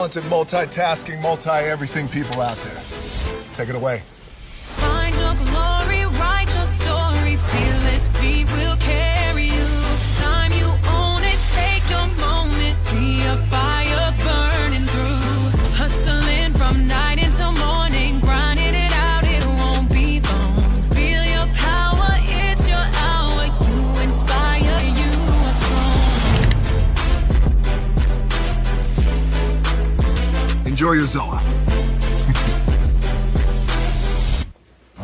Talented, multitasking, multi-everything people out there. Take it away. Find your glory, write your story, fearless feet will carry you. Time you own it, take your moment, be a fire burning through. Hustling from night until morning, grinding it out, it won't be long. Feel your power, it's your hour, you inspire, you are strong. Enjoy your Zoa.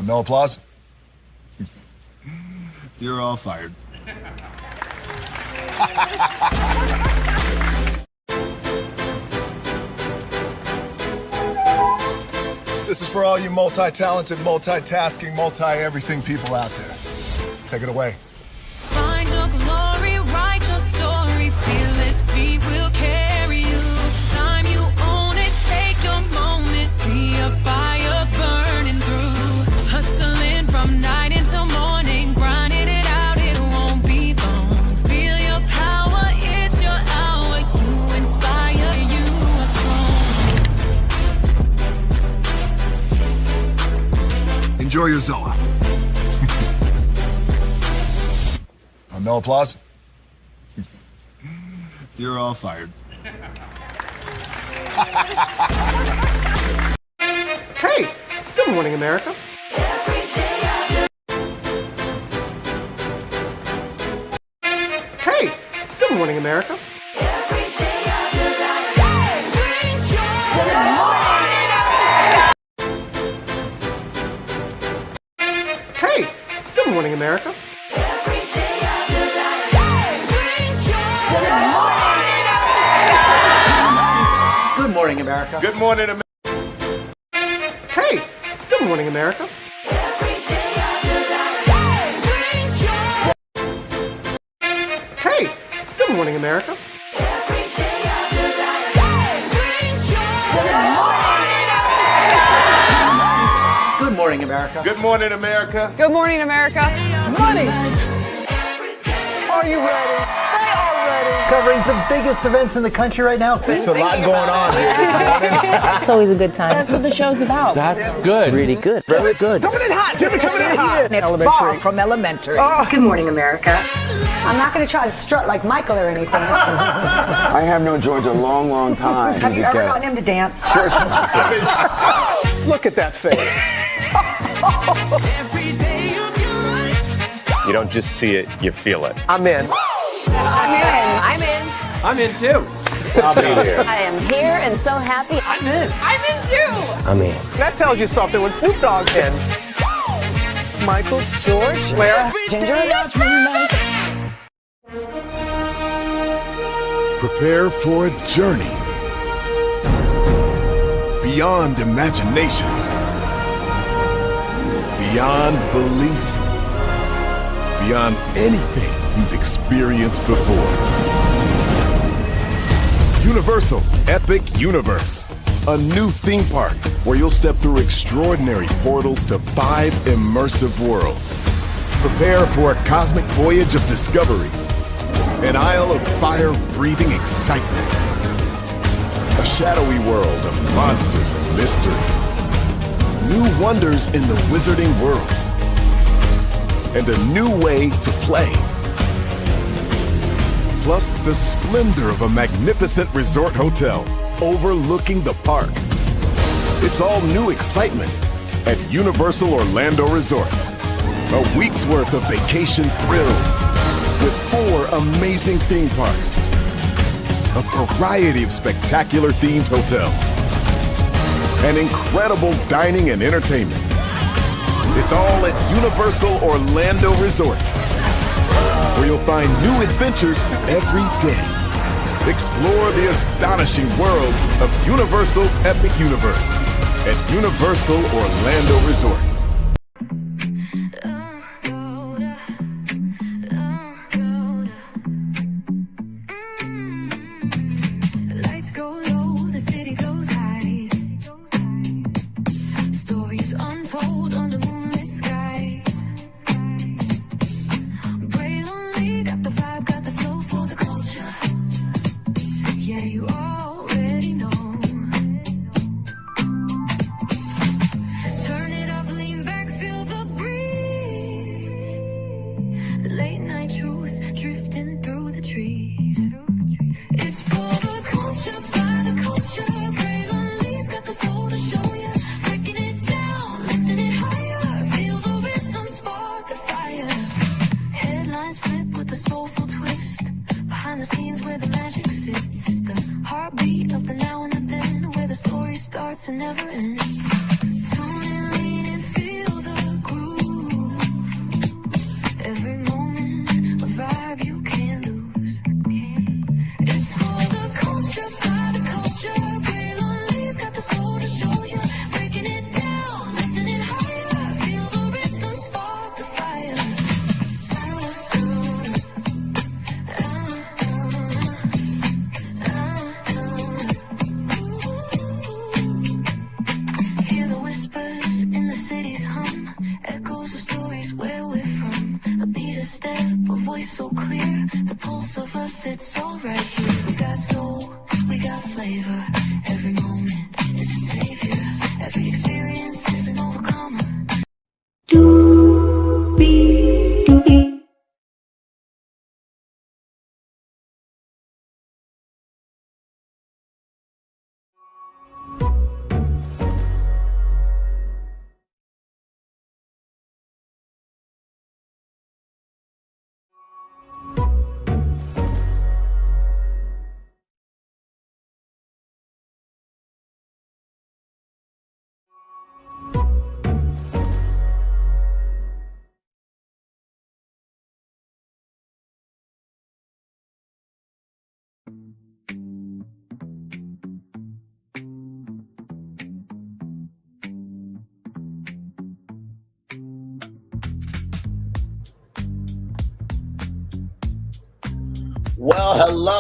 No applause? You're all fired. This is for all you multi-talented, multitasking, multi-everything people out there. Take it away. Find your glory, write your story, fearless feet will carry you. Time you own it, take your moment, be a fire burning through. Hustling from night until morning, grinding it out, it won't be long. Feel your power, it's your hour, you inspire, you are strong. Enjoy your Zoa. No applause? You're all fired. Hey, good morning, America. Hey, good morning, America. Hey, good morning, America. Good morning, America. Good morning, America. Hey, good morning, America. Hey, good morning, America. Good morning, America. Good morning, America. Good morning, America. Money! Are you ready? They are ready. Covering the biggest events in the country right now. There's a lot going on here this morning. It's always a good time. That's what the show's about. That's good. Really good. Very good. Coming in hot. Jimmy coming in hot. It's far from elementary. Good morning, America. I'm not going to try to strut like Michael or anything. I have known George a long, long time. Have you ever gotten him to dance? Look at that face. You don't just see it, you feel it. I'm in. I'm in. I'm in. I'm in too. I'll be here. I am here and so happy. I'm in. I'm in too. I'm in. That tells you something when Snoop Dogg's in. Michael, George, Lara, Ginger. Prepare for a journey beyond imagination, beyond belief, beyond anything you've experienced before. Universal Epic Universe, a new theme park where you'll step through extraordinary portals to 5 immersive worlds. Prepare for a cosmic voyage of discovery, an isle of fire-breathing excitement, a shadowy world of monsters and mystery, new wonders in the wizarding world, and a new way to play. Plus the splendor of a magnificent resort hotel overlooking the park. It's all new excitement at Universal Orlando Resort. A week's worth of vacation thrills with 4 amazing theme parks, a variety of spectacular themed hotels, and incredible dining and entertainment. It's all at Universal Orlando Resort, where you'll find new adventures every day. Explore the astonishing worlds of Universal Epic Universe at Universal Orlando Resort. Lights go low, the city goes high. Stories untold under moonlit skies. Braille only got the vibe, got the flow for the culture. Yeah, you already know. story starts and never ends. Tune in, lean and feel the groove. Every moment, a vibe you can't lose. It's for the culture, by the culture. Gray Lonely's got the soul to show you. Breaking it down, lifting it higher. Feel the rhythm, spark the fire. Hear the whispers in the city's hum. Echoes of stories where we're from. A beat, a step, a voice so clear. The pulse of us, it's all right here. We got soul, we got flavor. Every moment is a savior. Every experience is an overcomer. Well, hello.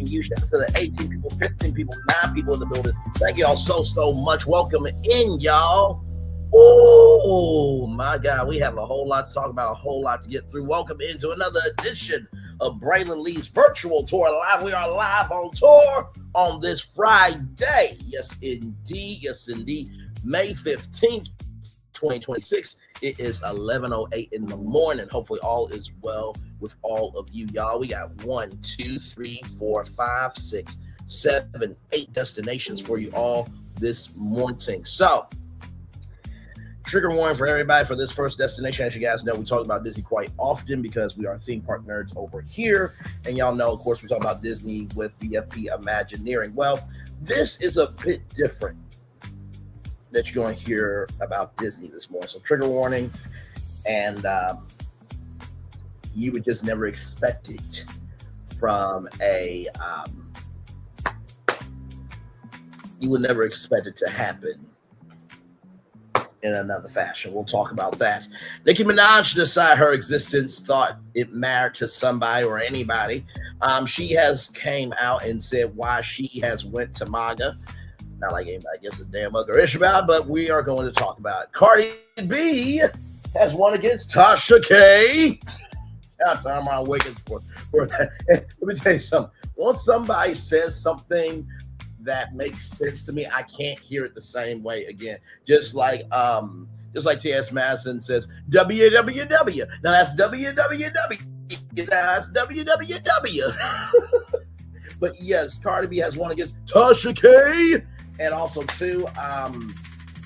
You. Shout out to the 18 people, 15 people, 9 people in the building. Thank y'all so much. Welcome in, y'all. Oh, my God. We have a whole lot to talk about, a whole lot to get through. Welcome into another edition of Braylon Lee's virtual tour live. We are live on tour on this Friday. Yes, indeed. May 15th, 2026. It is 11:08 in the morning. Hopefully all is well with all of you, y'all. We got 1, 2, 3, 4, 5, 6, 7, 8 destinations for you all this morning. So, trigger warning for everybody for this first destination. As you guys know, we talk about Disney quite often because we are theme park nerds over here. And y'all know, of course, we talk about Disney with BFP Imagineering. Well, this is a bit different that you're going to hear about Disney this morning. So trigger warning, and you would just never expect it from you would never expect it to happen in another fashion. We'll talk about that. Nicki Minaj decided her existence thought it mattered to somebody or anybody. She has came out and said why she has went to MAGA. Not like anybody gives a damn other issue about, but we are going to talk about it. Cardi B has won against Tasha K. Shout out to Wiggins for that. Let me tell you something. Once somebody says something that makes sense to me, I can't hear it the same way again. Just like T.S. Madison says, WWW. Now that's WWW. That's WWW. But yes, Cardi B has won against Tasha K. And also, too,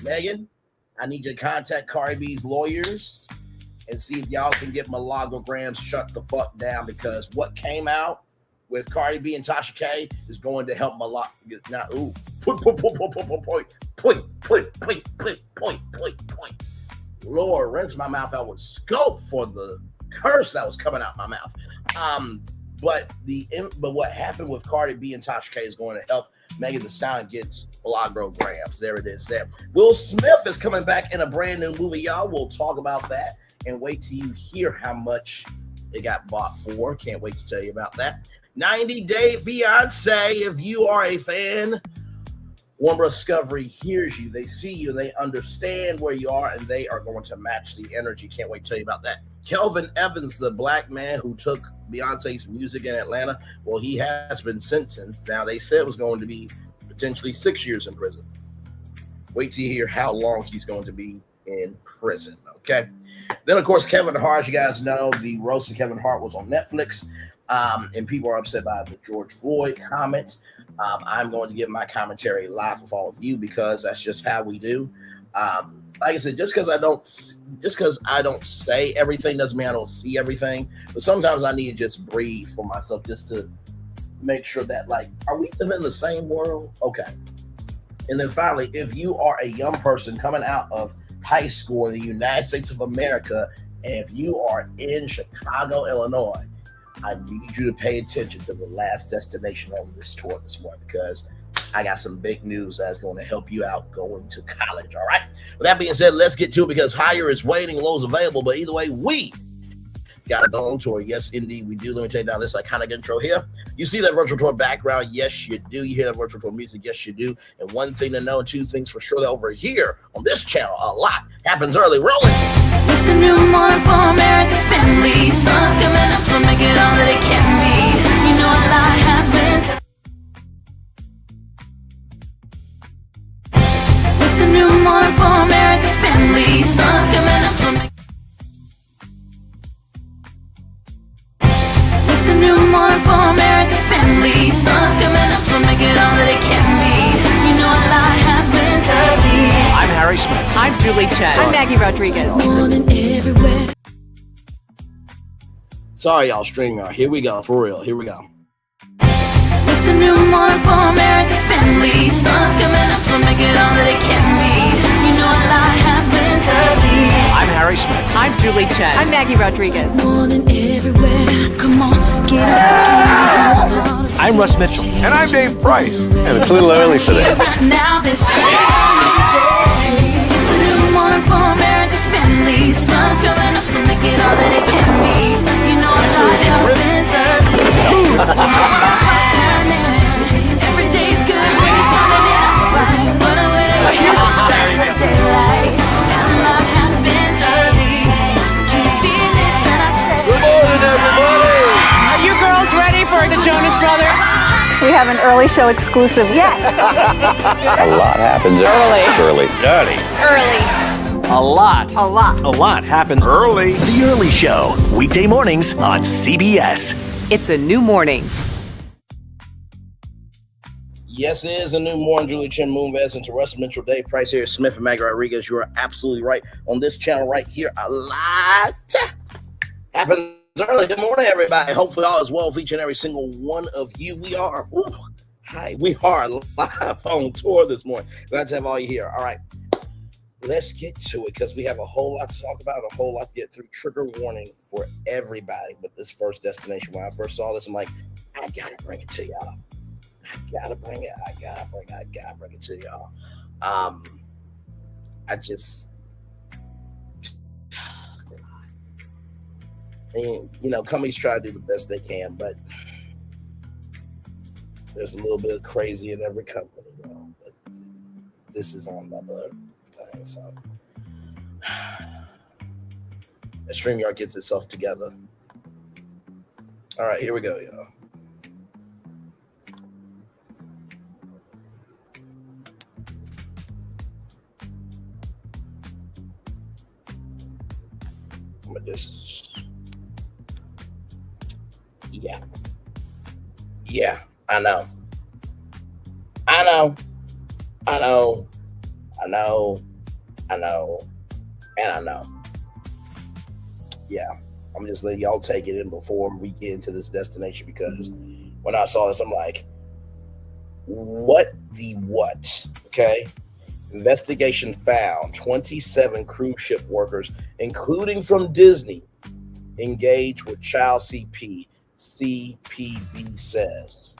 Megan, I need you to contact Cardi B's lawyers and see if y'all can get Malagograms shut the fuck down, because what came out with Cardi B and Tasha K is going to help point. Lord, rinse my mouth out with scope for the curse that was coming out my mouth. But what happened with Cardi B and Tasha K is going to help Megan Thee Stallion gets Malagograms. There it is there. Will Smith is coming back in a brand new movie, y'all. We'll talk about that and wait till you hear how much it got bought for. Can't wait to tell you about that. 90 Day Fiance. If you are a fan, Warner Discovery hears you. They see you. They understand where you are, and they are going to match the energy. Can't wait to tell you about that. Kelvin Evans, the black man who took Beyonce's music in Atlanta, well, he has been sentenced. Now, they said it was going to be potentially 6 years in prison. Wait till you hear how long he's going to be in prison, okay? Then, of course, Kevin Hart, as you guys know, the roast of Kevin Hart was on Netflix, and people are upset by the George Floyd comment. I'm going to give my commentary live with all of you because that's just how we do. like I said, just because I don't say everything doesn't mean I don't see everything. But sometimes I need to just breathe for myself, just to make sure that, like, are we living in the same world? Okay. And then finally, if you are a young person coming out of high school in the United States of America, and if you are in Chicago, Illinois, I need you to pay attention to the last destination on this tour this morning, because I got some big news that's going to help you out going to college. All right. With that being said, let's get to it, because higher is waiting, low is available. But either way, we got to go on tour. Yes, indeed, we do. Let me take down this iconic intro here. You see that virtual tour background? Yes, you do. You hear that virtual tour music? Yes, you do. And one thing to know, and two things for sure, that over here on this channel, a lot happens early. Rolling. It's a new morning for America's family. Sun's coming up, so make it all that it can be. You know a lot happens. It's a new morning for America's family. Sun's coming up, so make It's a new morning for America's family. Sun's coming up, so make it all that it can be. You know a lot happens early. I'm Harry Smith. I'm Julie Chen. I'm Maggie Rodriguez. Morning everywhere. Sorry, y'all, StreamYard. Here we go. For real. Here we go. It's a new morning for America's family. Sun's coming up, so make it all that it can be. You know a lot happens early. I'm Harry Smith. I'm Julie Chen. I'm Maggie Rodriguez. Morning everywhere. Come on, get up. I'm Russ Mitchell. And I'm Dave Price. And it's a little early for this. Right now, this It's a new morning for America's family. Sun's coming up, so make it all that it can be. You know a lot happens early. Every day's good when you're starting it off right. But whatever happens in the daylight, and a lot happens early. Can you feel it? And I said, Good morning, everybody. Are you girls ready for the Jonas Brothers? We have an early show exclusive. Yes. A lot happens early. Dirty. Early. A lot. A lot. A lot happens Early. The Early Show, weekday mornings on CBS. It's a new morning. Yes, it is a new morning. Julie Chen, Moonves, and to Russ Mitchell, Dave Price here, Smith and Maggie Rodriguez. You are absolutely right. On this channel right here, a lot happens early. Good morning, everybody. Hopefully all is well with each and every single one of you. We are live on tour this morning. Glad to have all you here. All right, let's get to it, because we have a whole lot to talk about, a whole lot to get through. Trigger warning for everybody. But this first destination, when I first saw this, I'm like, I gotta bring it to y'all. I gotta bring it to y'all. And, you know, companies try to do the best they can, but there's a little bit of crazy in every company, you know. But this is on another thing, so StreamYard gets itself together. All right, here we go, y'all. Yeah, I know. Yeah, I'm just letting y'all take it in before we get into this destination, because when I saw this, I'm like, what the what? Okay. Investigation found 27 cruise ship workers, including from Disney, engaged with child CP. CPB says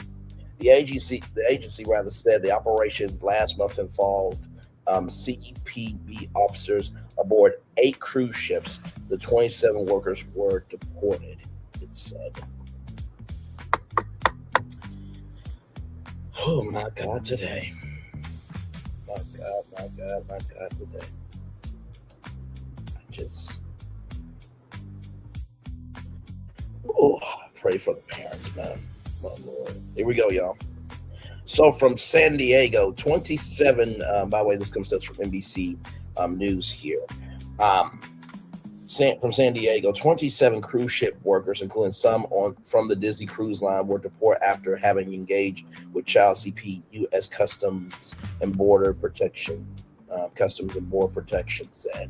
the agency said the operation last month involved CPB officers aboard 8 cruise ships. The 27 workers were deported, it said. Oh my God, today. My God, today. Pray for the parents, man. My Lord. Here we go, y'all. So from San Diego, 27, by the way, this comes to us from NBC News here. From San Diego, 27 cruise ship workers, including some from the Disney Cruise Line, were deported after having engaged with child CP, U.S. Customs and Border Protection Customs and Border Protection said.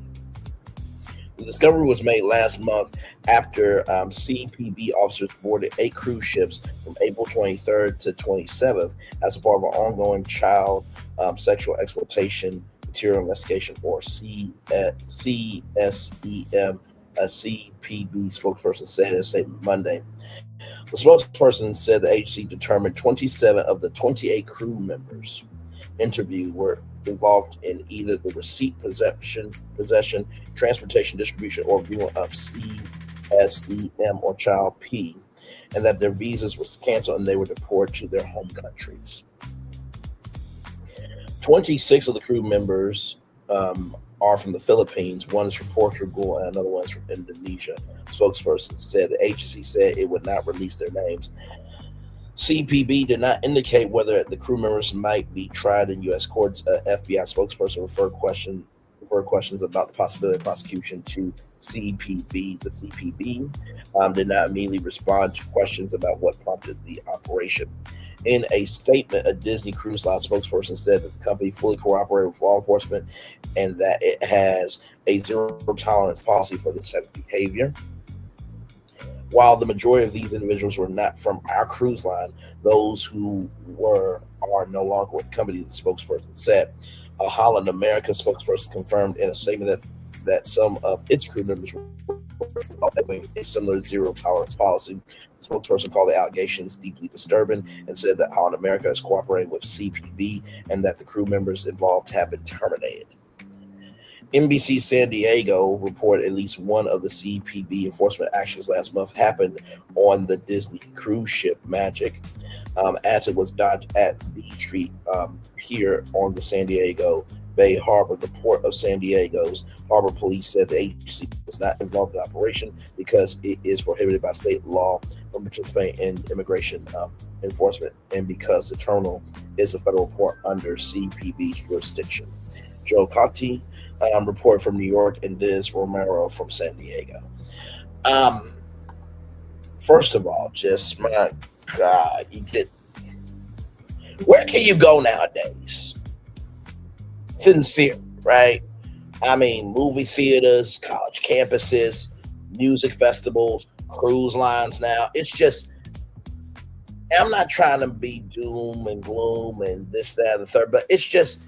The discovery was made last month after CPB officers boarded 8 cruise ships from April 23rd to 27th as a part of an ongoing child sexual exploitation material investigation, or CSEM, a CPB spokesperson said in a statement Monday. The spokesperson said the agency determined 27 of the 28 crew members interviewed were involved in either the receipt, possession, transportation, distribution, or viewing of CSEM or Child P, and that their visas were canceled and they were deported to their home countries. 26 of the crew members are from the Philippines. One is from Portugal and another one is from Indonesia. The spokesperson said the agency said it would not release their names. CPB did not indicate whether the crew members might be tried in U.S. courts. FBI spokesperson referred questions about the possibility of prosecution to CPB. The CPB did not immediately respond to questions about what prompted the operation. In a statement, a Disney Cruise Line spokesperson said that the company fully cooperated with law enforcement and that it has a zero-tolerance policy for this type of behavior. While the majority of these individuals were not from our cruise line, those who are no longer with the company, the spokesperson said. A Holland America spokesperson confirmed in a statement that some of its crew members were following a similar zero-tolerance policy. The spokesperson called the allegations deeply disturbing and said that Holland America is cooperating with CPB and that the crew members involved have been terminated. NBC San Diego reported at least one of the CPB enforcement actions last month happened on the Disney cruise ship Magic, as it was docked at the Street Pier on the San Diego Bay Harbor. The Port of San Diego's Harbor Police said the agency was not involved in the operation because it is prohibited by state law from participating in immigration enforcement and because the terminal is a federal port under CPB's jurisdiction. Joe Conti reported from New York and Diz Romero from San Diego. First of all, just my God, where can you go nowadays? Sincere, right? I mean, movie theaters, college campuses, music festivals, cruise lines now. It's just, I'm not trying to be doom and gloom and this, that, and the third, but it's just,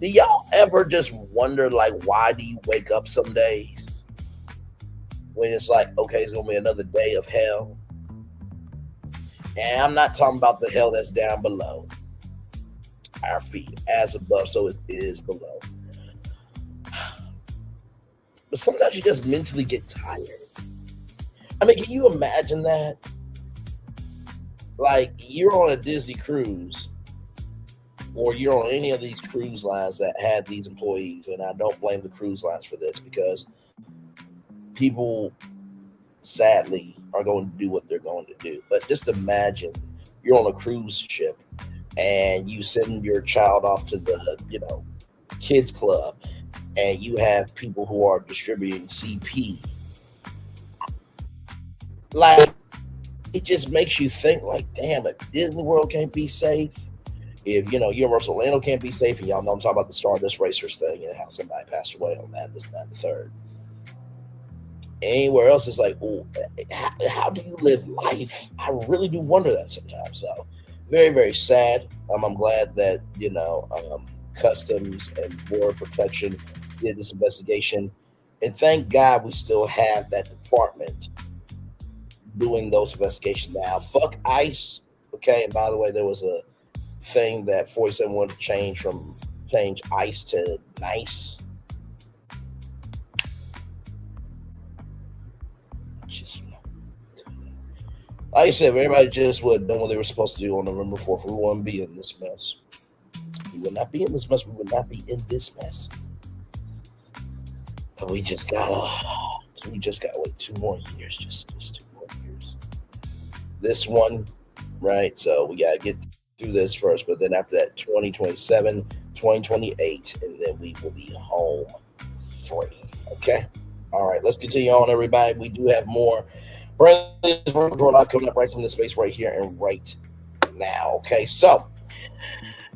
do y'all ever just wonder, like, why do you wake up some days when it's like, okay, it's going to be another day of hell? And I'm not talking about the hell that's down below our feet, as above, so it is below. But sometimes you just mentally get tired. I mean, can you imagine that? Like, you're on a Disney cruise, or you're on any of these cruise lines that had these employees, and I don't blame the cruise lines for this because people, sadly, are going to do what they're going to do. But just imagine you're on a cruise ship and you send your child off to the, kids club, and you have people who are distributing CP. Like, it just makes you think, like, damn, if Disney World can't be safe, if, Universal Orlando can't be safe, and y'all know I'm talking about the Stardust Racers thing and how somebody passed away on that, this, that, and the third. Anywhere else, it's like, oh, how do you live life? I really do wonder that sometimes. So, very, very sad. I'm glad that, Customs and Border Protection did this investigation. And thank God we still have that department doing those investigations now. Fuck ICE. Okay, and by the way, there was a thing that 47 wanted to change ICE to NICE. Like I said, if everybody just would have done what they were supposed to do on November 4th, we wouldn't be in this mess. We would not be in this mess. We would not be in this mess. But we just gotta wait 2 more years. Just 2 more years. This one, right? So we gotta get through this first, but then after that, 2027, 2028, and then we will be home free. Okay? All right, let's continue on, everybody. We do have more Virtual Live coming up right from this space right here and right now. Okay, so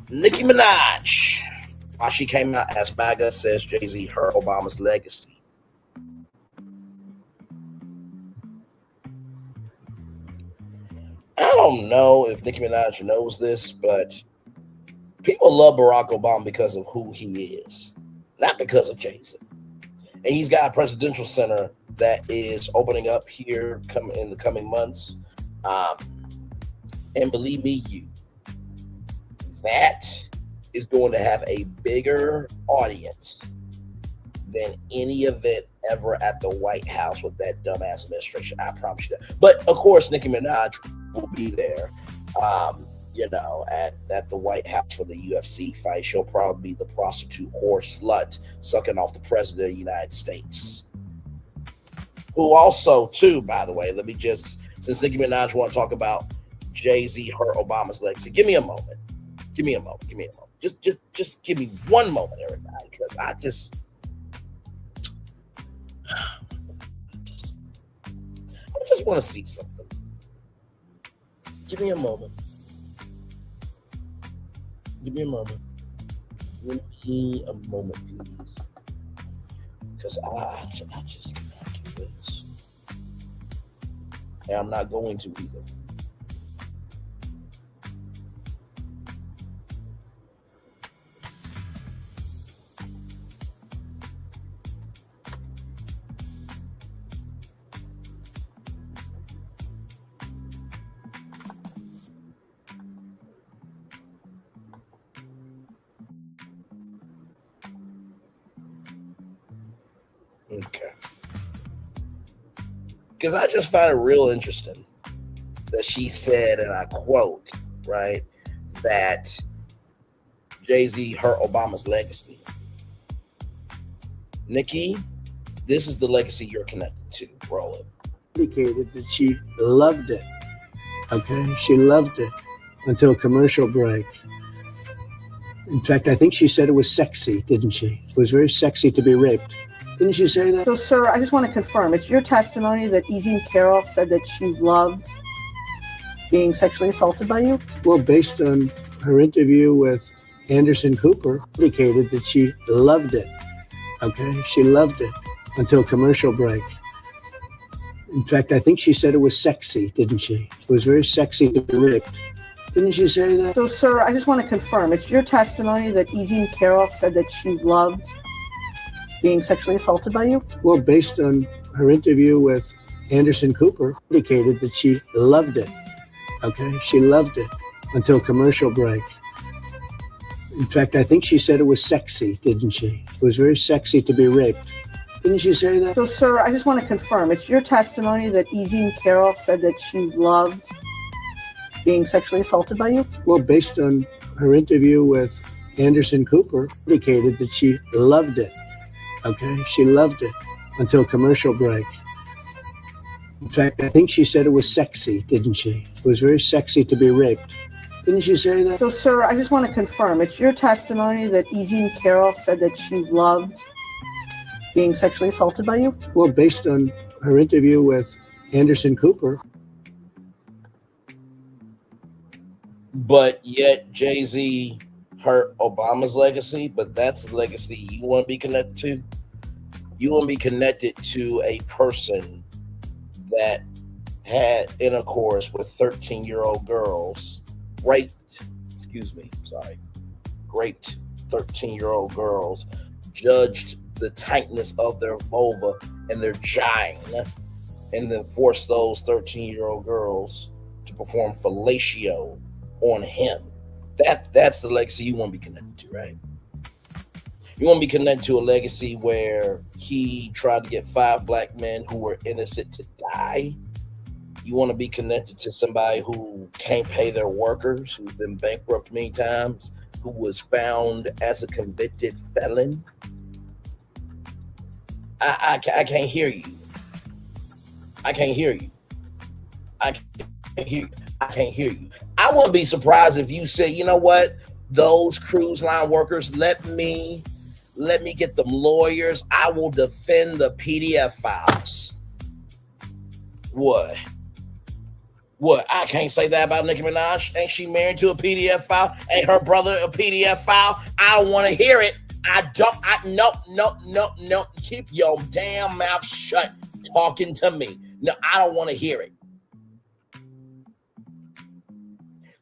Nicki Minaj She came out as MAGA says Jay-Z hurt Obama's legacy. I don't know if Nicki Minaj knows this, but people love Barack Obama because of who he is, not because of Jay-Z. And he's got a presidential center that is opening up here in the coming months. And believe me, that is going to have a bigger audience than any event ever at the White House with that dumbass administration. I promise you that. But of course, Nicki Minaj will be there, at the White House for the UFC fight. She'll probably be the prostitute whore slut sucking off the president of the United States. Who also, too, by the way, since Nicki Minaj want to talk about Jay-Z hurt Obama's legacy, give me a moment. Just give me one moment, everybody, because I just want to see something. Give me a moment. Give me a moment, please. Because I just cannot do this. And I'm not going to either. Okay. Because I just find it real interesting that she said, and I quote, right, that Jay-Z hurt Obama's legacy. Nicki, this is the legacy you're connected to. Roll it. Indicated that she loved it. Okay, she loved it until commercial break. In fact, I think she said it was sexy, didn't she? It was very sexy to be raped. Didn't you say that? So, sir, I just want to confirm. It's your testimony that E. Jean Carroll said that she loved being sexually assaulted by you? Well, based on her interview with Anderson Cooper, indicated that she loved it. Okay, she loved it until commercial break. In fact, I think she said it was sexy, didn't she? It was very sexy to be raped. Didn't you say that? So, sir, I just want to confirm. It's your testimony that E. Jean Carroll said that she loved being sexually assaulted by you? Well, based on her interview with Anderson Cooper, indicated that she loved it. Okay, she loved it until commercial break. In fact, I think she said it was sexy, didn't she? It was very sexy to be raped. Didn't you say that? So, sir, I just want to confirm. It's your testimony that E. Jean Carroll said that she loved being sexually assaulted by you? Well, based on her interview with Anderson Cooper, indicated that she loved it. Okay, she loved it until commercial break. In fact, I think she said it was sexy, didn't she? It was very sexy to be raped. Didn't you say that? So, sir, I just want to confirm. It's your testimony that E. Jean Carroll said that she loved being sexually assaulted by you? Well, based on her interview with Anderson Cooper. But yet Jay-Z hurt Obama's legacy, but that's the legacy you want to be connected to. You want to be connected to a person that had intercourse with 13-year-old girls, raped 13-year-old girls, judged the tightness of their vulva and their gine, and then forced those 13-year-old girls to perform fellatio on him. That's the legacy you want to be connected to, right? You want to be connected to a legacy where he tried to get 5 black men who were innocent to die. You want to be connected to somebody who can't pay their workers, who's been bankrupt many times, who was found as a convicted felon. I can't hear you. I can't hear you. I can't hear you. I wouldn't be surprised if you said, you know what, those cruise line workers, let me get them lawyers. I will defend the PDF files. What? What? I can't say that about Nicki Minaj. Ain't she married to a PDF file? Ain't her brother a PDF file? I don't want to hear it. No. Keep your damn mouth shut talking to me. No, I don't want to hear it.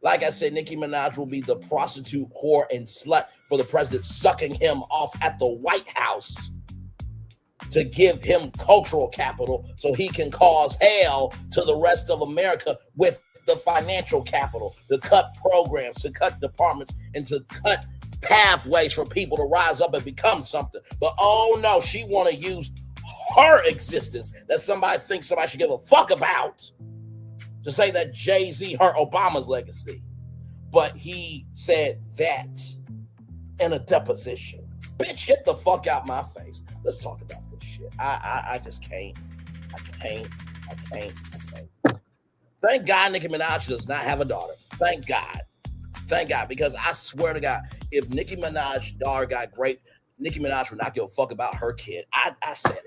Like I said, Nicki Minaj will be the prostitute, whore, and slut for the president, sucking him off at the White House to give him cultural capital so he can cause hell to the rest of America with the financial capital, to cut programs, to cut departments, and to cut pathways for people to rise up and become something. But oh no, she want to use her existence that somebody thinks somebody should give a fuck about to say that Jay-Z hurt Obama's legacy. But he said that in a deposition. Bitch, get the fuck out my face. Let's talk about this shit. I just can't. I can't. Thank God Nicki Minaj does not have a daughter. Thank God. Because I swear to God, if Nicki Minaj's daughter got raped, Nicki Minaj would not give a fuck about her kid. I said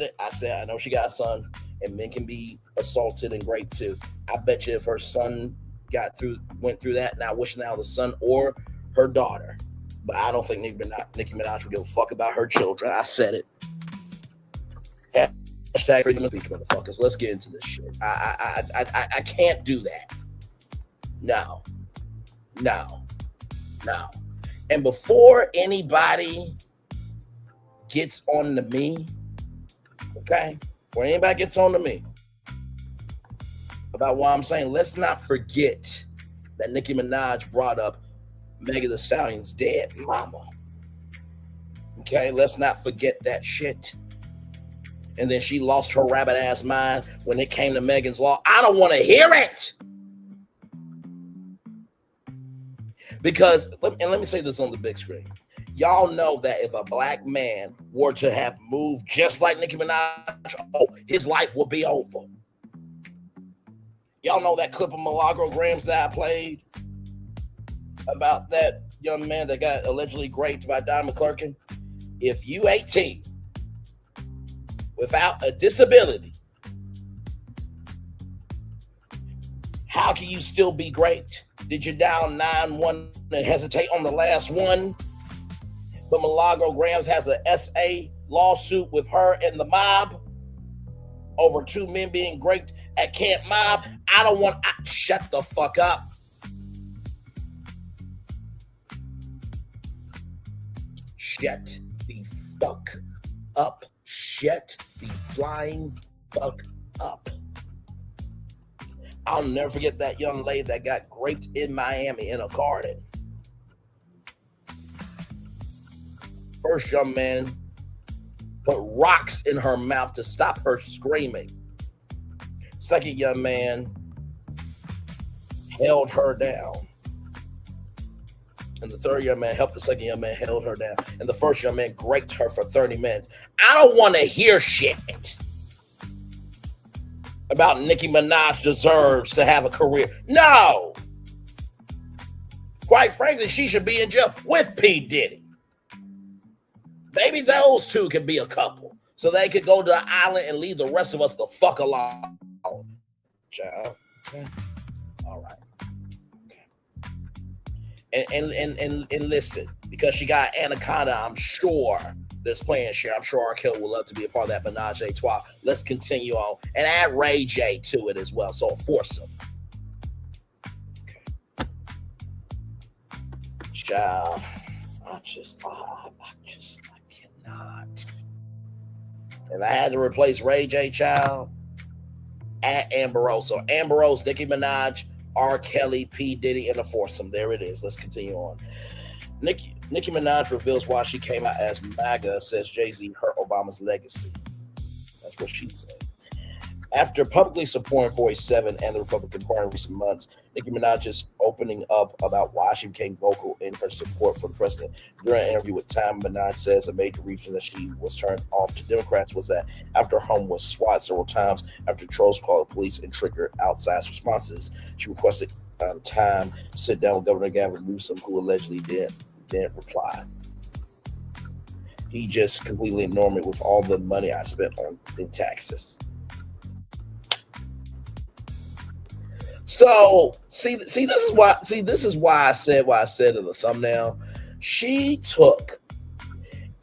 it. I know she got a son, and men can be assaulted and raped too. I bet you if her son went through that, and I wish now the son or her daughter. But I don't think Nicki Minaj would give a fuck about her children. I said it. Hashtag freedom of speech, motherfuckers. Let's get into this shit. I can't do that. No. And before anybody gets on to me, okay? Before anybody gets on to me about what I'm saying, let's not forget that Nicki Minaj brought up Megan Thee Stallion's dead mama. Okay, let's not forget that shit. And then she lost her rabbit ass mind when it came to Megan's Law. I don't want to hear it. Because, let me say this on the big screen. Y'all know that if a black man were to have moved just like Nicki Minaj, his life would be over. Y'all know that clip of Milagro Grams that I played about that young man that got allegedly raped by Don McClurkin? If you 18 without a disability, how can you still be great? Did you dial 911 and hesitate on the last one? But Milagro Grams has a SA lawsuit with her and the mob over two men being raped at Camp Mob. Shut the fuck up. Shut the fuck up. Shut the flying fuck up. I'll never forget that young lady that got raped in Miami in a garden. First young man put rocks in her mouth to stop her screaming. Second young man held her down. And the third young man helped the second young man, held her down. And the first young man raped her for 30 minutes. I don't want to hear shit about Nicki Minaj deserves to have a career. No. Quite frankly, she should be in jail with P. Diddy. Maybe those two could be a couple so they could go to the island and leave the rest of us the fuck alone. Child. Okay. All right. And listen, because she got Anaconda, I'm sure that's playing share. I'm sure R. Kelly would love to be a part of that menage a trois. Let's continue on and add Ray J to it as well. So a foursome. Okay. Child, I cannot. If I had to replace Ray J, child, at Amber Rose. So Amber Rose, Nicki Minaj, R. Kelly, P. Diddy, and a foursome. There it is. Let's continue on. Nicki Minaj reveals why she came out as MAGA, says Jay-Z hurt Obama's legacy. That's what she said. After publicly supporting 47 and the Republican Party in recent months, Nicki Minaj is opening up about why she became vocal in her support for the president. During an interview with Time, Minaj says a major reason that she was turned off to Democrats was that after her home was swatted several times after trolls called the police and triggered outsized responses, she requested time to sit down with Governor Gavin Newsom, who allegedly didn't reply. He just completely ignored me with all the money I spent in taxes. So this is why I said what I said in the thumbnail. She took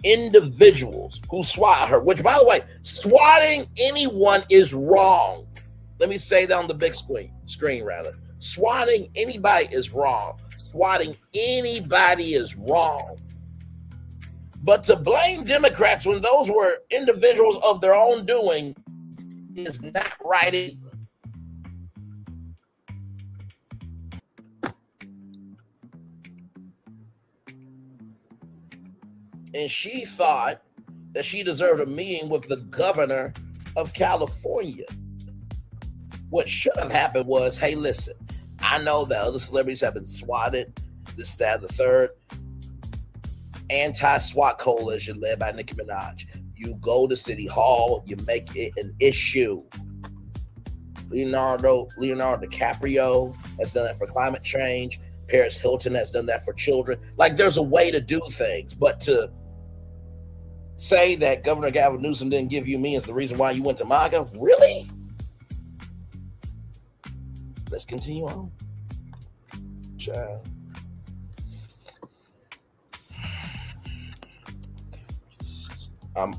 individuals who swat her, which, by the way, swatting anyone is wrong. Let me say that on the big screen rather. Swatting anybody is wrong. Swatting anybody is wrong. But to blame Democrats when those were individuals of their own doing is not right either. And she thought that she deserved a meeting with the governor of California. What should have happened was, hey, listen, I know that other celebrities have been swatted, this, that, the third. Anti-SWAT coalition led by Nicki Minaj. You go to City Hall, you make it an issue. Leonardo DiCaprio has done that for climate change. Paris Hilton has done that for children. Like, there's a way to do things, but to say that Governor Gavin Newsom didn't give you me as the reason why you went to MAGA, really? Let's continue on. Child. I'm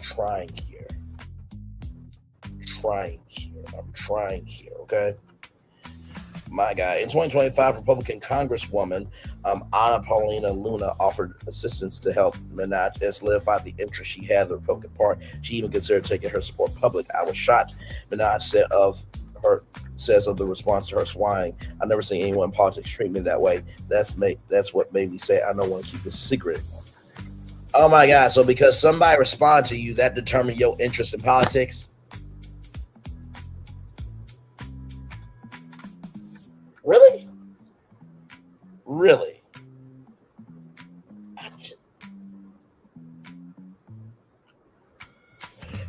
trying here. I'm trying here, okay? My guy, in 2025, Republican Congresswoman Anna Paulina Luna offered assistance to help Minaj and solidify the interest she had in the Republican Party. She even considered taking her support public. I was shocked, Minaj says of the response to her swine. I've never seen anyone in politics treat me that way. That's what made me say I don't want to keep this a secret. Oh my God, so because somebody responded to you, that determined your interest in politics? Really? Really?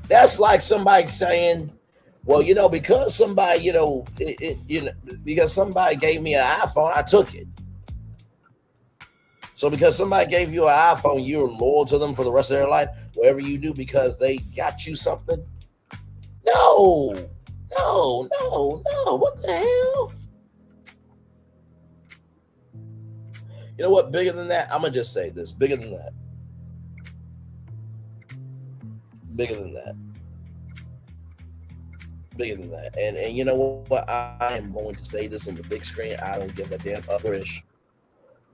That's like somebody saying, well, because somebody, because somebody gave me an iPhone, I took it. So because somebody gave you an iPhone, you're loyal to them for the rest of their life, whatever you do because they got you something? No. What the hell? You know what? Bigger than that, I'm going to just say this. Bigger than that. And you know what? I am going to say this in the big screen. I don't give a damn otherish.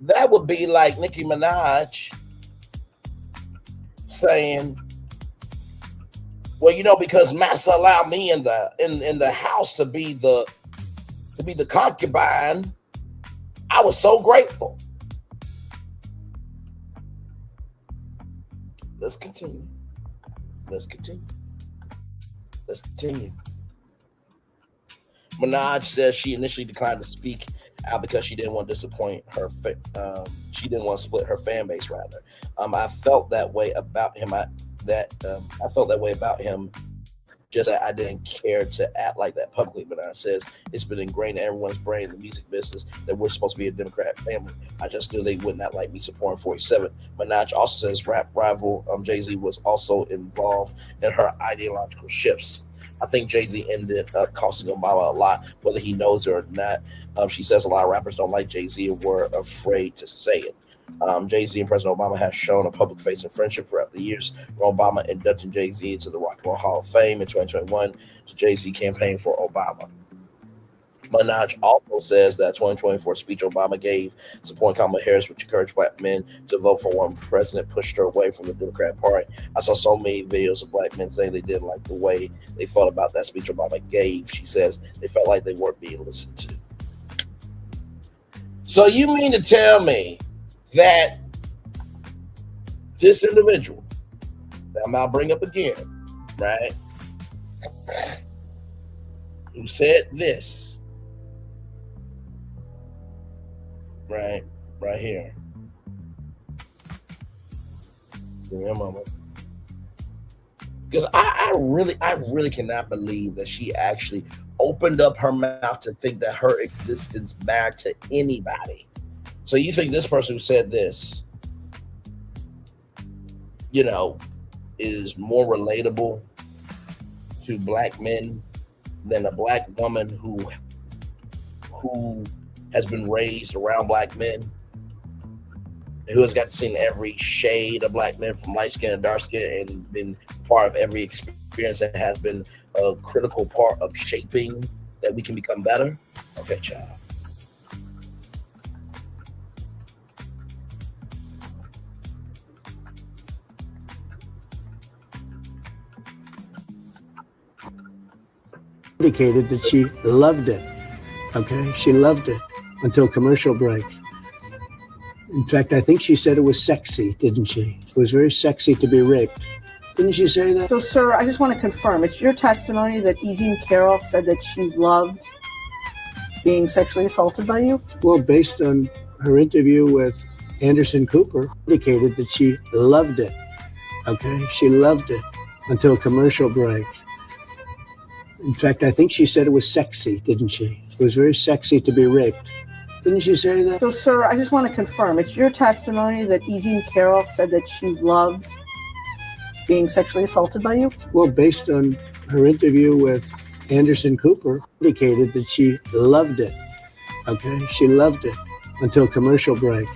That would be like Nicki Minaj saying, well, because Massa allowed me in the house to be the concubine, I was so grateful. Let's continue. Minaj says she initially declined to speak out because she didn't want to disappoint her. She didn't want to split her fan base. Rather, I felt that way about him. I felt that way about him. Just that I didn't care to act like that publicly. Minaj says it's been ingrained in everyone's brain in the music business that we're supposed to be a Democrat family. I just knew they would not like me supporting 47. Minaj also says rap rival Jay-Z was also involved in her ideological shifts. I think Jay-Z ended up costing Obama a lot, whether he knows it or not. She says a lot of rappers don't like Jay-Z and were afraid to say it. Jay-Z and President Obama have shown a public-facing friendship throughout the years. Obama inducted Jay-Z into the Rock and Roll Hall of Fame in 2021. The Jay-Z campaign for Obama. Minaj also says that 2024 speech Obama gave supporting Kamala Harris, which encouraged black men to vote for one president, pushed her away from the Democrat Party. I saw so many videos of black men saying they didn't like the way they felt about that speech Obama gave. She says they felt like they weren't being listened to. So you mean to tell me that this individual, that I'm about to bring up again, right, who said this, right here. Give me a moment. Because I really cannot believe that she actually opened up her mouth to think that her existence mattered to anybody. So you think this person who said this, is more relatable to black men than a black woman who who has been raised around black men, who has got to see every shade of black men from light skin and dark skin and been part of every experience that has been a critical part of shaping that we can become better. Okay, child. Indicated that she loved it. Okay, she loved it until commercial break. In fact, I think she said it was sexy, didn't she? It was very sexy to be raped. Didn't she say that? So, sir, I just want to confirm, it's your testimony that Eugene Carroll said that she loved being sexually assaulted by you? Well, based on her interview with Anderson Cooper, indicated that she loved it. Okay, she loved it until commercial break. In fact, I think she said it was sexy, didn't she? It was very sexy to be raped. Didn't she say that? So, sir, I just want to confirm, it's your testimony that Eugene Carroll said that she loved being sexually assaulted by you? Well, based on her interview with Anderson Cooper, indicated that she loved it. Okay, she loved it until commercial break.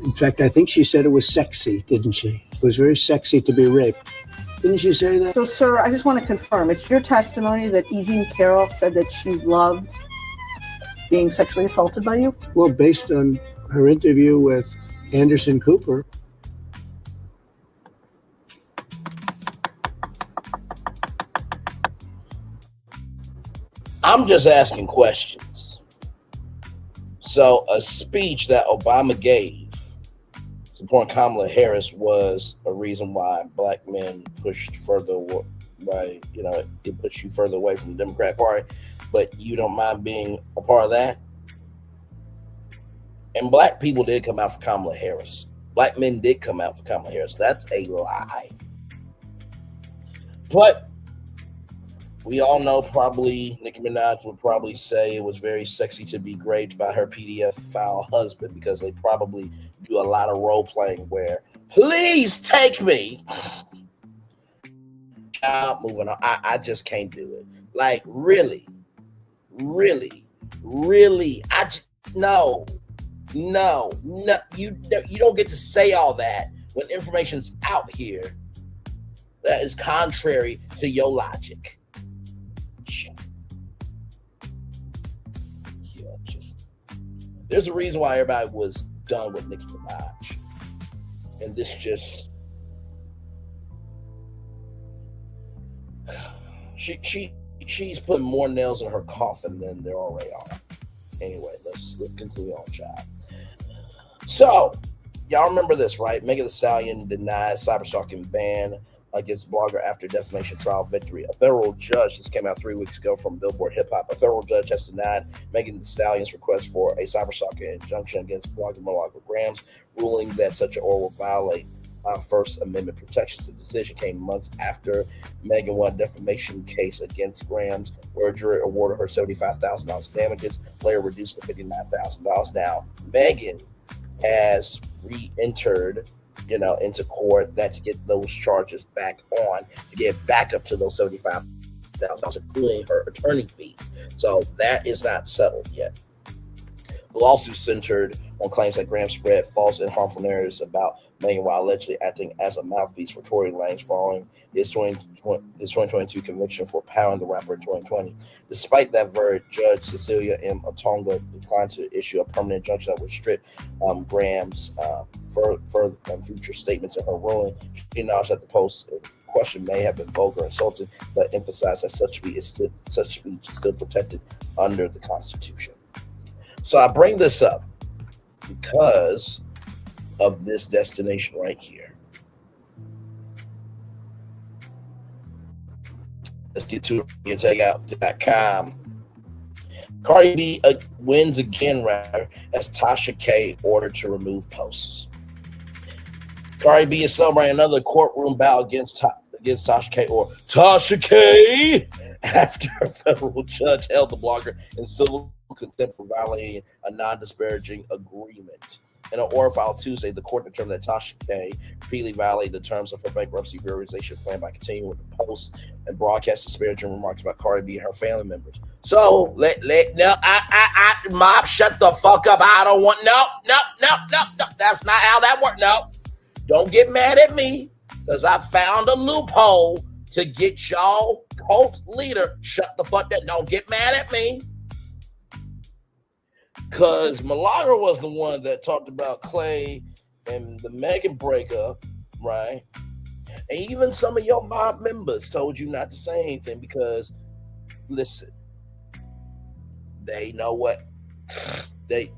In fact, I think she said it was sexy, didn't she? It was very sexy to be raped. Didn't she say that? So, sir, I just want to confirm, it's your testimony that Eugene Carroll said that she loved being sexually assaulted by you? Well, based on her interview with Anderson Cooper. I'm just asking questions. So a speech that Obama gave supporting Kamala Harris was a reason why black men pushed further away, it pushed you further away from the Democrat Party, but you don't mind being a part of that? And black people did come out for Kamala Harris. Black men did come out for Kamala Harris. That's a lie. But we all know probably Nicki Minaj would probably say it was very sexy to be raped by her pedophile husband, because they probably do a lot of role playing where, please take me. Moving on. I just can't do it. Like, really. No. You don't get to say all that when information's out here that is contrary to your logic. There's a reason why everybody was done with Nicki Minaj. And this just... She's putting more nails in her coffin than there already are. Anyway, let's continue on, child. So, y'all remember this, right? Megan Thee Stallion denies cyberstalking ban against blogger after defamation trial victory. A federal judge, this came out 3 weeks ago from Billboard Hip Hop, a federal judge has denied Megan Thee Stallion's request for a cyberstalking injunction against blogger Milagro Grams, ruling that such an order will violate First Amendment protections. The decision came months after Megan won a defamation case against Grams, where a jury awarded her $75,000 damages, later reduced to $59,000. Now, Megan has re-entered into court that to get those charges back on, to get back up to those $75,000, including her attorney fees. So that is not settled yet. The lawsuit centered on claims that Graham spread false and harmful narratives about Megan while allegedly acting as a mouthpiece for Tory Lanez following his 2022 conviction for powering the rapper in 2020. Despite that verdict, Judge Cecilia M. Otonga declined to issue a permanent injunction that would strip Graham's further future statements in her ruling. She acknowledged that the post question may have been vulgar and insulting, but emphasized that such speech is still protected under the Constitution. So I bring this up because of this destination right here. Let's get to it. Takeout.com. Cardi B wins again, rather, as Tasha K ordered to remove posts. Cardi B is celebrating another courtroom battle against Tasha K, or Tasha K, after a federal judge held the blogger in civil contempt for violating a non-disparaging agreement. In an order filed Tuesday, the court determined that Tasha K repeatedly violated the terms of her bankruptcy reorganization plan by continuing with the post and broadcast disparaging remarks about Cardi B and her family members. So Mob, shut the fuck up. I don't want no. That's not how that works. No, don't get mad at me because I found a loophole to get y'all cult leader. Shut the fuck up. Don't get mad at me. Because Milagro was the one that talked about Clay and the Megan breakup, right? And even some of your mob members told you not to say anything because, listen, they know what they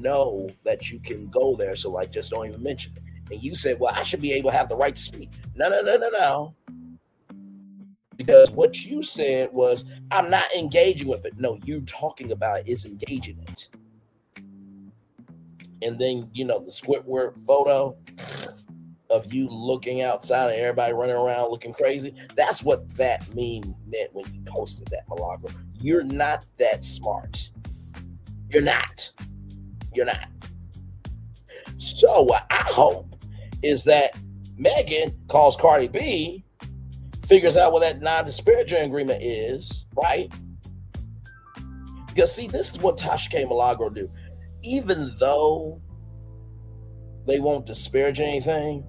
know that you can go there, so like just don't even mention it. And you said, well, I should be able to have the right to speak. No. Because what you said was, I'm not engaging with it. No, you talking about it is engaging it. And then, the Squidward photo of you looking outside and everybody running around looking crazy. That's what that meant when you posted that, Milagro. You're not that smart. You're not. So what I hope is that Megan calls Cardi B, figures out what that non-disparaging agreement is, right? Because see, this is what Tasha K. Milagro do. Even though they won't disparage anything,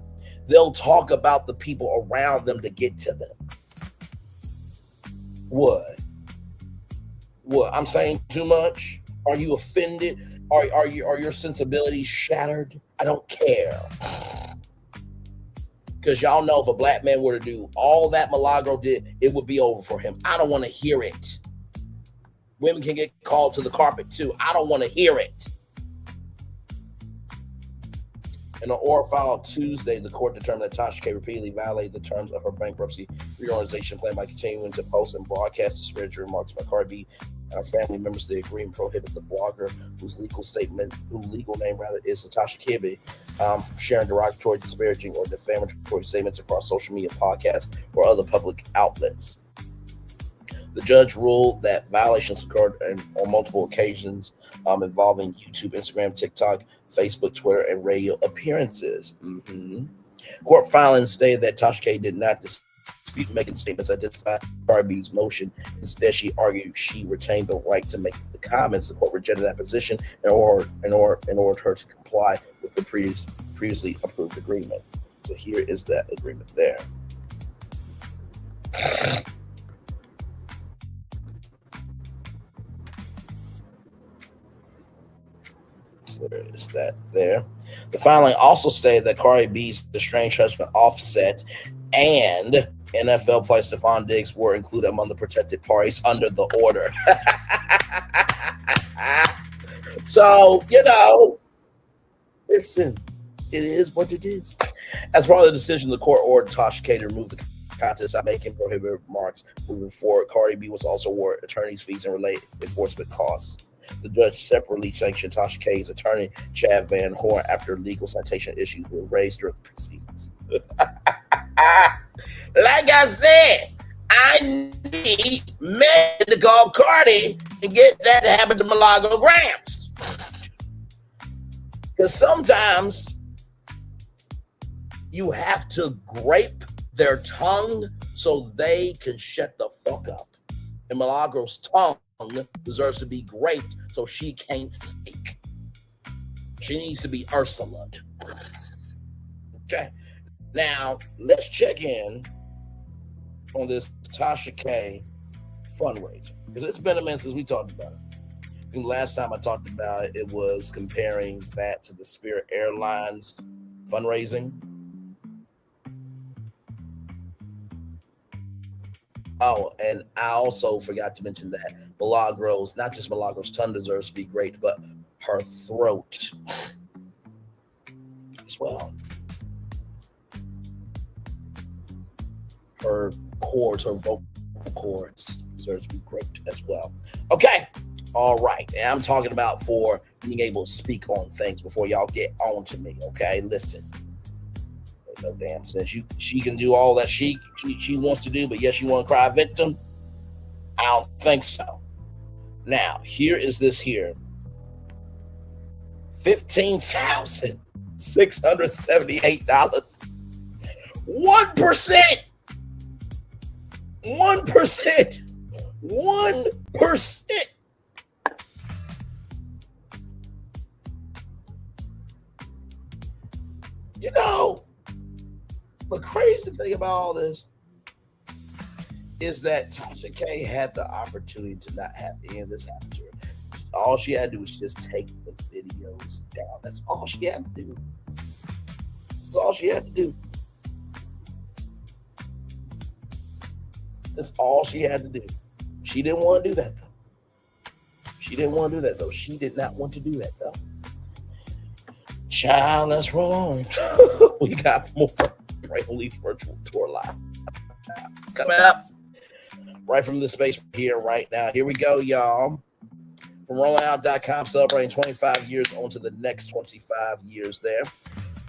they'll talk about the people around them to get to them. What? I'm saying too much? Are you offended? Are your sensibilities shattered? I don't care. Because y'all know if a black man were to do all that Milagro did, it would be over for him. I don't want to hear it. Women can get called to the carpet too. I don't want to hear it. In an order filed Tuesday, the court determined that Tasha K repeatedly violated the terms of her bankruptcy reorganization plan by continuing to post and broadcast disparaging remarks by Cardi B and her family members. The agreement prohibits the blogger whose legal name is Natasha Kirby from sharing derogatory, disparaging, or defamatory statements across social media, podcasts, or other public outlets. The judge ruled that violations occurred on multiple occasions involving YouTube, Instagram, TikTok, Facebook, Twitter, and radio appearances. Court filings stated that Tasha K did not dispute Megan's statements identified Cardi B's motion. Instead, she argued she retained the right to make the comments. The court rejected that position in order her to comply with the previously approved agreement. So here is that agreement there. There is that there. The filing also stated that Cardi B's estranged husband Offset and NFL player Stephon Diggs were included among the protected parties under the order. So, listen, it is what it is. As part of the decision, the court ordered Tasha K to remove the contest by making prohibited remarks moving forward. Cardi B was also awarded attorney's fees and related enforcement costs. The judge separately sanctioned Tasha K's attorney, Chad Van Horn, after legal citation issues were raised during the proceedings. Like I said, I need men to call Cardi and get that to happen to Milagro Grams. Because sometimes you have to grape their tongue so they can shut the fuck up. And Milagro's tongue deserves to be graped so she can't speak. She needs to be Ursula. Okay. Now, let's check in on this Tasha K fundraiser. Because it's been a minute since we talked about it. I think last time I talked about it, it was comparing that to the Spirit Airlines fundraising. Oh, and I also forgot to mention that Milagros, not just Milagros' tongue deserves to be great, but her throat as well. Her cords, her vocal cords deserves to be great as well. Okay. All right. And I'm talking about for being able to speak on things before y'all get on to me. Okay. Listen. No damn sense. She can do all that she wants to do, but yes, you want to cry victim? I don't think so. Now, here is this here $15,678. 1%. 1%. 1%. You know, the crazy thing about all this is that Tasha K had the opportunity to not have any of this happen to her. All she had to do was just take the videos down. That's all she had to do. That's all she had to do. That's all she had to do. She didn't want to do that, though. She didn't want to do that, though. She did not want to do that, though. Child, let's roll on. We got more Brainleaf Virtual Tour live coming up right from the space here right now. Here we go, y'all. From rollingout.com, celebrating 25 years on to the next 25 years there.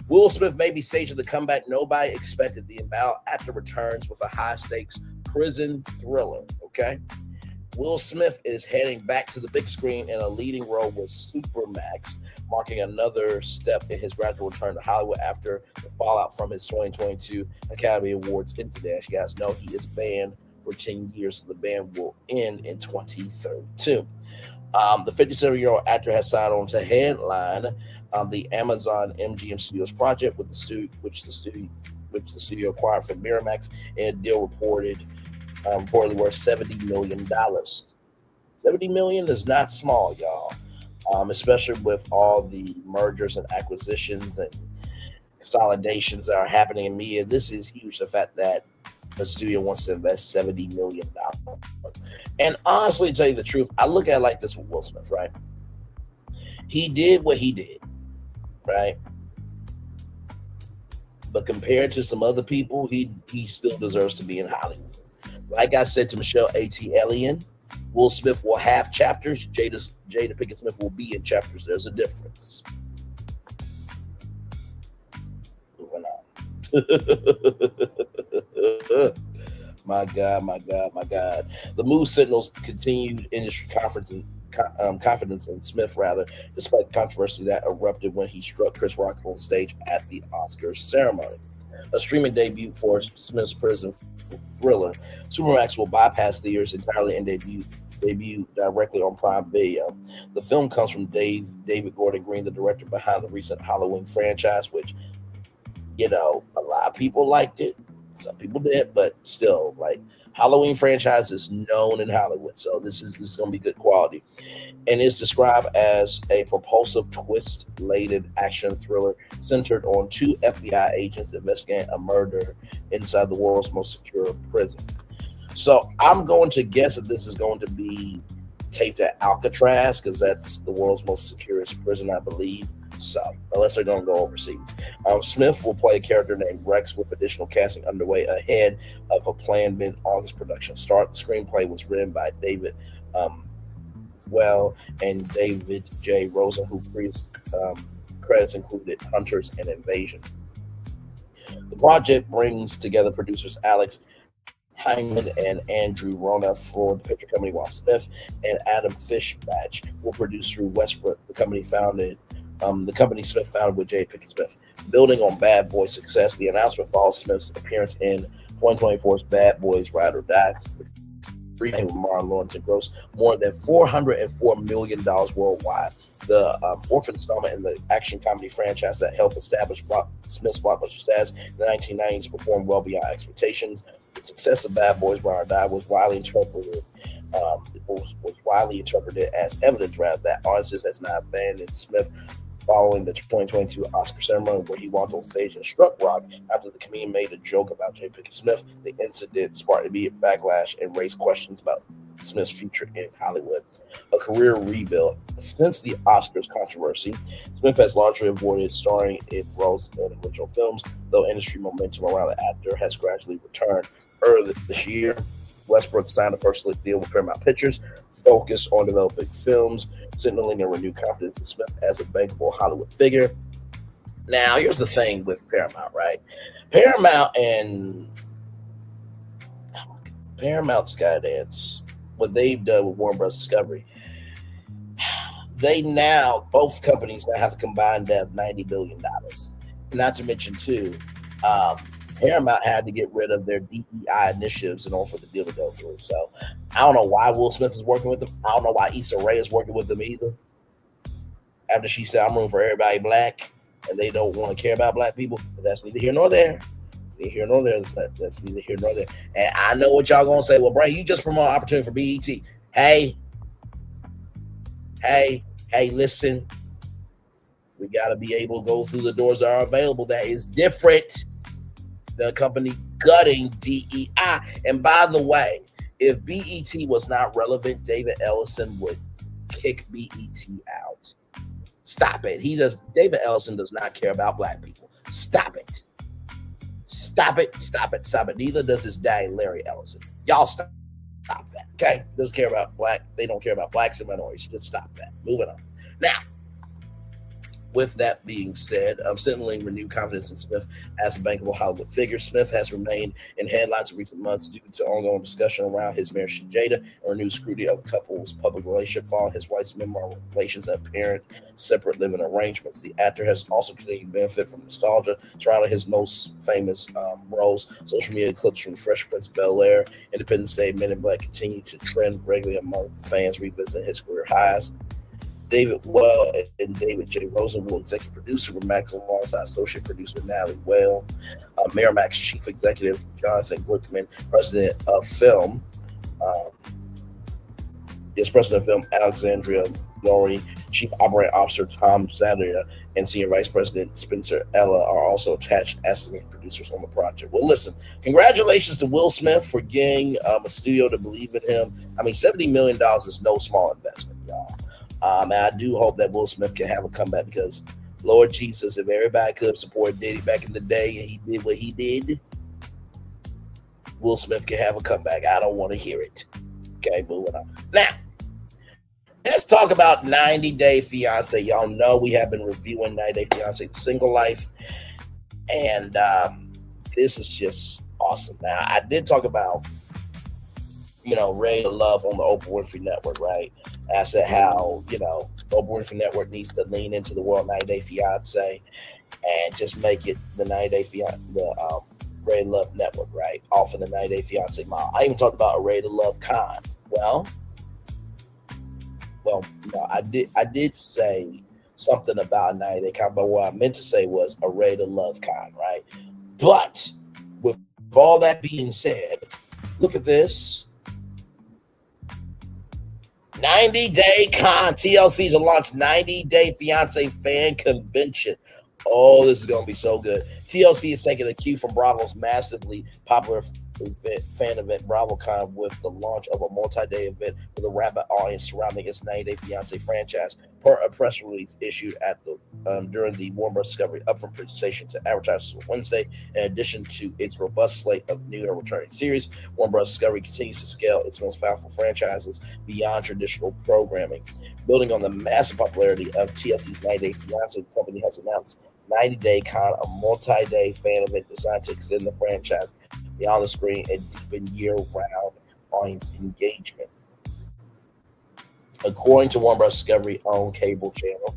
Will Smith may be staging the comeback nobody expected. The about actor returns with a high-stakes prison thriller, okay? Will Smith is heading back to the big screen in a leading role with Supermax, marking another step in his gradual return to Hollywood after the fallout from his 2022 Academy Awards incident. As you guys know, he is banned for 10 years, so the ban will end in 2032. The 57-year-old actor has signed on to headline the Amazon MGM Studios project with the studio, which the studio acquired from Miramax, and a deal reportedly worth $70 million. $70 million is not small, y'all. Especially with all the mergers and acquisitions and consolidations that are happening in media. This is huge, the fact that the studio wants to invest $70 million. And honestly, to tell you the truth, I look at it like this with Will Smith, right? He did what he did, right? But compared to some other people, he still deserves to be in Hollywood. Like I said to Michelle A.T. Elian, Will Smith will have chapters. Jada Pinkett Smith will be in chapters. There's a difference. Moving on. My God. The move signals continued industry confidence in Smith, despite the controversy that erupted when he struck Chris Rock on stage at the Oscars ceremony. A streaming debut for Smith's prison thriller, Supermax will bypass theaters entirely and debut directly on Prime Video. The film comes from David Gordon Green, the director behind the recent Halloween franchise, which, you know, a lot of people liked it. Some people did, but still, like, Halloween franchise is known in Hollywood, so this is going to be good quality. And it's described as a propulsive, twist-laden action thriller centered on two FBI agents investigating a murder inside the world's most secure prison. So I'm going to guess that this is going to be taped at Alcatraz, because that's the world's most securest prison, I believe. So, unless they're going to go overseas. Smith will play a character named Rex, with additional casting underway ahead of a planned mid-August production start. The screenplay was written by David and David J. Rosen, who credits included Hunters and Invasion. The project brings together producers Alex Hyman and Andrew Rona for the picture company, while Smith and Adam Fishbach will produce through Westbrook, the company Smith founded with J. Pickett Smith. Building on Bad Boys' success, the announcement follows Smith's appearance in 2024's Bad Boys Ride or Die, remade with Marlon Lawrence, and grossed more than $404 million worldwide. The fourth installment in the action comedy franchise that helped establish Smith's blockbuster status in the 1990s performed well beyond expectations. The success of Bad Boys Ride or Die was widely interpreted as evidence, that audiences has not abandoned Smith following the 2022 Oscar ceremony, where he walked on stage and struck Rock after the comedian made a joke about J. Pickett Smith. The incident sparked immediate backlash and raised questions about Smith's future in Hollywood. A career rebuild. Since the Oscars controversy, Smith has largely avoided starring in roles in original films, though industry momentum around the actor has gradually returned. Earlier this year, Westbrook signed a first-look deal with Paramount Pictures, focused on developing films, signaling a renewed confidence in Smith as a bankable Hollywood figure. Now, here's the thing with Paramount, right? Paramount Skydance, what they've done with Warner Bros. Discovery, they now, both companies now have a combined debt of $90 billion. Not to mention, too, Paramount had to get rid of their DEI initiatives in order for the deal to go through. So I don't know why Will Smith is working with them. I don't know why Issa Rae is working with them either. After she said, I'm rooting for everybody black, and they don't want to care about black people. But that's neither here nor there. It's neither here nor there. That's neither here nor there. And I know what y'all going to say. Well, Bray, you just promote opportunity for BET. Hey, listen. We got to be able to go through the doors that are available. That is different. The company gutting DEI. And by the way, if BET was not relevant, David Ellison would kick BET out. Stop it. David Ellison does not care about black people. Stop it. Neither does his dad, Larry Ellison. Y'all stop that. Okay? Doesn't care about black. They don't care about blacks and minorities. Just stop that. Moving on. Now, with that being said, signaling renewed confidence in Smith as a bankable Hollywood figure. Smith has remained in headlines in recent months due to ongoing discussion around his marriage to Jada and renewed scrutiny of the couple's public relationship following his wife's memoir relations and apparent separate living arrangements. The actor has also continued to benefit from nostalgia surrounding his most famous roles. Social media clips from Fresh Prince of Bel-Air, Independence Day, Men in Black continue to trend regularly among fans revisiting his career highs. David Well and David J. Rosenwald, executive producer, were Max alongside associate producer Natalie Well, Miramax chief executive Jonathan Glickman, president of film, Alexandria Lori, chief operating officer Tom Sadler, and senior vice president Spencer Ella are also attached as producers on the project. Well, listen, congratulations to Will Smith for getting a studio to believe in him. I mean, $70 million is no small investment, y'all. And I do hope that Will Smith can have a comeback because, Lord Jesus, if everybody could have supported Diddy back in the day and he did what he did, Will Smith can have a comeback. I don't want to hear it. Okay, moving on. Now, let's talk about 90 Day Fiance. Y'all know we have been reviewing 90 Day Fiance Single Life, and this is just awesome. Now, I did talk about, Ready to Love on the Oprah Winfrey Network, right? I said how, Oprah Winfrey Network needs to lean into the world 90 Day Fiance and just make it the 90 Day Fiance, the Ready to Love Network, right? Off of the 90 Day Fiance model. I even talked about a Ready to Love con. Well, no, I did say something about 90 Day con, but what I meant to say was a Ready to Love con, right? But with all that being said, look at this. 90 Day Con. TLC's to launch 90 Day Fiance fan convention. Oh, this is going to be so good. TLC is taking a cue from Bravo's massively popular fan event, BravoCon, with the launch of a multi-day event with a rabid audience surrounding its 90 Day Fiance franchise. Per a press release issued at the during the Warner Bros. Discovery upfront presentation to advertisers on Wednesday, in addition to its robust slate of new and returning series, Warner Bros. Discovery continues to scale its most powerful franchises beyond traditional programming. Building on the massive popularity of TLC's 90 Day Fiance, the company has announced 90 Day Con, a multi-day fan event designed to extend the franchise beyond the screen and deepen year-round audience engagement. According to Warner Bros. Discovery-owned cable channel,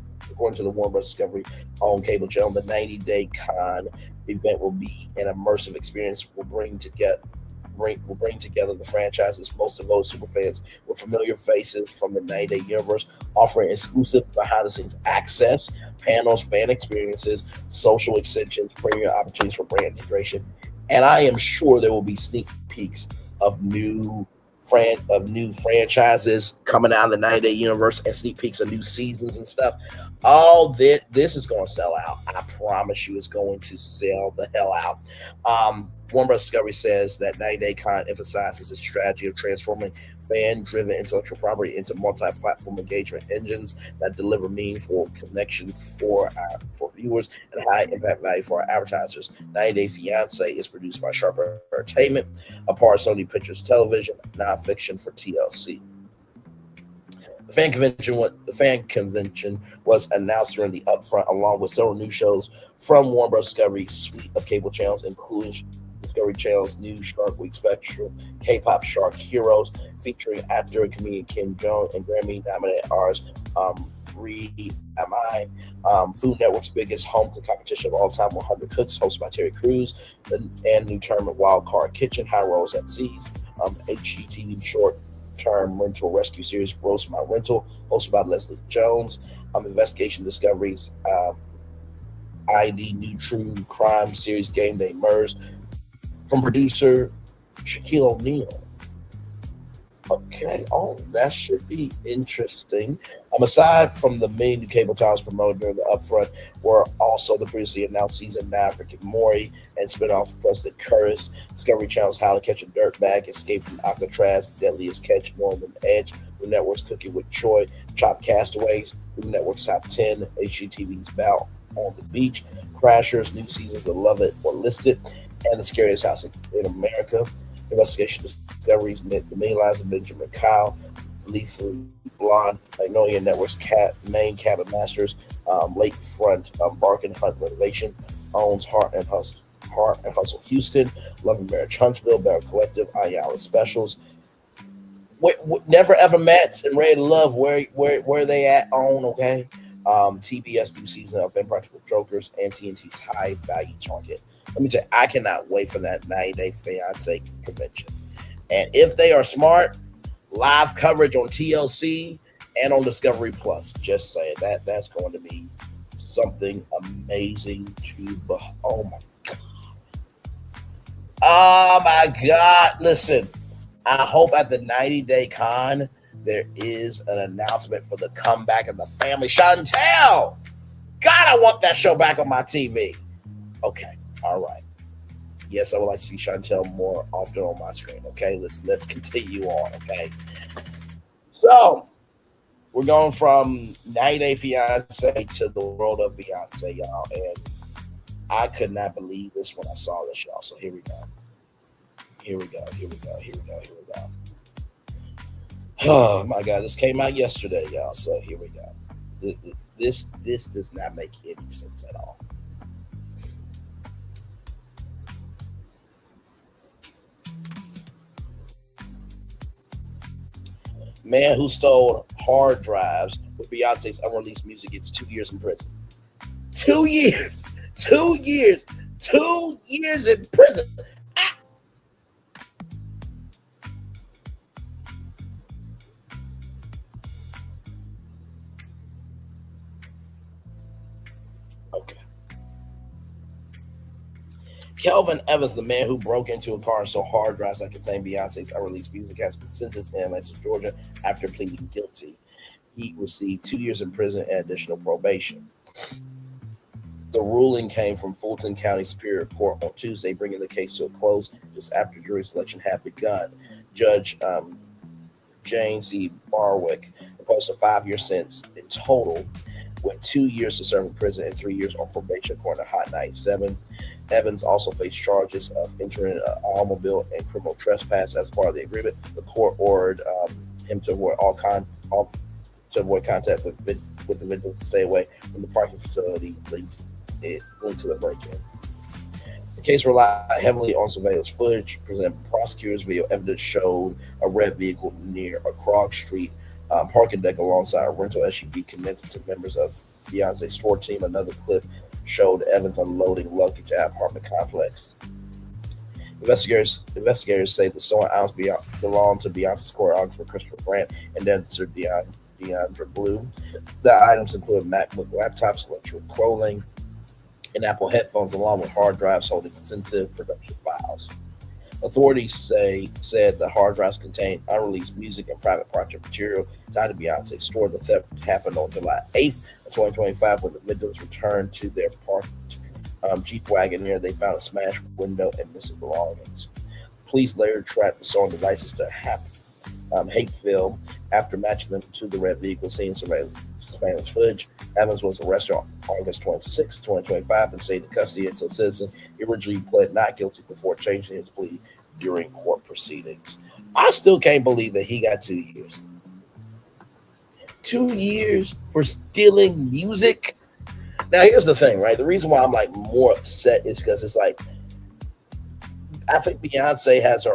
the 90 Day Con event will be an immersive experience. Will bring together the franchise's most devoted superfans with familiar faces from the 90 Day universe, offering exclusive behind-the-scenes access, panels, fan experiences, social extensions, premium opportunities for brand integration, and I am sure there will be sneak peeks of new franchises coming out of the 90 Day universe and sneak peeks of new seasons and stuff. All this is going to sell out. I promise you, it's going to sell the hell out. Warner Bros. Discovery says that 90 Day Con emphasizes its strategy of transforming fan-driven intellectual property into multi-platform engagement engines that deliver meaningful connections for viewers and high-impact value for our advertisers. 90 Day Fiance is produced by Sharp Entertainment, a part of Sony Pictures Television, nonfiction for TLC. The fan convention was announced during the upfront, along with several new shows from Warner Bros. Discovery's suite of cable channels, including Discovery Channel's new Shark Week special, K-pop Shark Heroes, featuring actor and comedian Kim Jong and Grammy-nominated artist 3 Am I? Food Network's biggest home cook competition of all time, 100 Cooks, hosted by Terry Crews, and new tournament Wild Card Kitchen, High Rolls at Seas. HGTV short-term rental rescue series, Roast My Rental, hosted by Leslie Jones. Investigation Discoveries, ID New True Crime Series, Game Day Murs, from producer Shaquille O'Neal. Okay, that should be interesting. Aside from the many new cable titles promoted during the upfront, were also the previously announced season 9 for Rick and Morty and spinoff of President Curtis, Discovery Channel's How to Catch a Dirtbag, Escape from Alcatraz, Deadliest Catch, Northern Edge, Food Network's Cooking with Troy, Chopped Castaways, Food Network's Top 10, HGTV's Bout on the Beach, Crashers, new seasons of Love It or Listed, and The Scariest House in America. Investigation Discoveries, The Many Lives of Benjamin Kyle, Lethally Blonde, Magnolia Network's Main Cabin Masters, Lakefront Bark and Hunt Renovation, Owns Heart and Hustle Houston, Love and Marriage Huntsville, Better Collective, Ayala Specials. Never Ever Met and Ready to Love, where they at on, okay? TBS new season of Impractical Jokers and TNT's High Value Target. Let me tell you, I cannot wait for that 90-Day Fiancé convention. And if they are smart, live coverage on TLC and on Discovery Plus. Just saying that's going to be something amazing to oh my God. Oh my God. Listen, I hope at the 90-Day Con there is an announcement for the comeback of the family. Chantel! God, I want that show back on my TV. Okay. All right. Yes, I would like to see Chantel more often on my screen. Okay, let's continue on. Okay, so we're going from 90-Day Fiancé to the world of Beyonce, y'all, and I could not believe this when I saw this, y'all. So here we go. Oh my God, this came out yesterday, y'all. So here we go. This does not make any sense at all. Man who stole hard drives with Beyonce's unreleased music gets 2 years in prison. 2 years. 2 years. 2 years in prison. Ah. Okay. Kelvin Evans, the man who broke into a car and stole hard drives that contained Beyonce's unreleased music, has been sentenced in Atlanta, Georgia after pleading guilty. He received 2 years in prison and additional probation. The ruling came from Fulton County Superior Court on Tuesday, bringing the case to a close just after jury selection had begun. Judge Jane C. Barwick imposed a 5-year sentence in total, with 2 years to serve in prison and 3 years on probation, according to Hot 97. Evans also faced charges of entering an automobile and criminal trespass as part of the agreement. The court ordered him to avoid contact with the victims and stay away from the parking facility linked to the break-in. The case relied heavily on surveillance footage presented by prosecutors. Video evidence showed a red vehicle near a Krog Street parking deck alongside a rental SUV connected to members of Beyonce's store team. Another clip showed Evans unloading luggage at apartment complex. Investigators say the stolen items belonged to Beyonce's choreographer Christopher Brandt and dancer Deandra Blue. The items include MacBook laptops, electrical clothing, and Apple headphones, along with hard drives holding sensitive production files. Authorities said the hard drives contained unreleased music and private project material tied to Beyonce's store. The theft happened on July 8th of 2025 when the victims returned to their parked Jeep Wagoneer. They found a smashed window and missing belongings. Police later tracked the stolen devices to Hapeville after matching them to the red vehicle seen surveillance footage. Evans was arrested on August 26, 2025 and stayed in custody until citizen. He originally pled not guilty before changing his plea during court proceedings. I still can't believe that he got 2 years. 2 years for stealing music? Now, here's the thing, right? The reason why I'm like more upset is because it's like, I think Beyonce has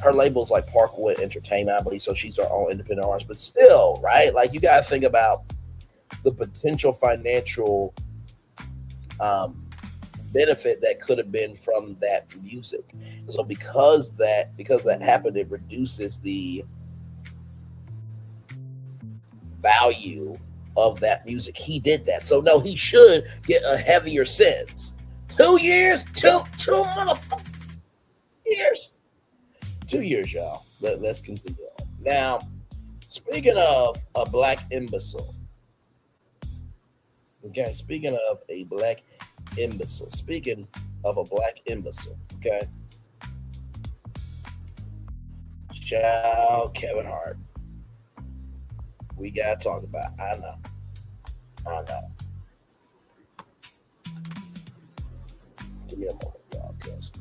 her label's like Parkwood Entertainment, I believe, so she's her own independent artist, but still, right? Like, you got to think about the potential financial benefit that could have been from that music. And so because that happened, it reduces the value of that music. He did that. So no, he should get a heavier sentence. 2 years, two motherfucking years. 2 years, y'all. Let's continue on. Now, speaking of a black imbecile. Okay, speaking of a black imbecile. Okay. Shout Kevin Hart. We gotta talk about it. I know. Give me a moment, y'all, because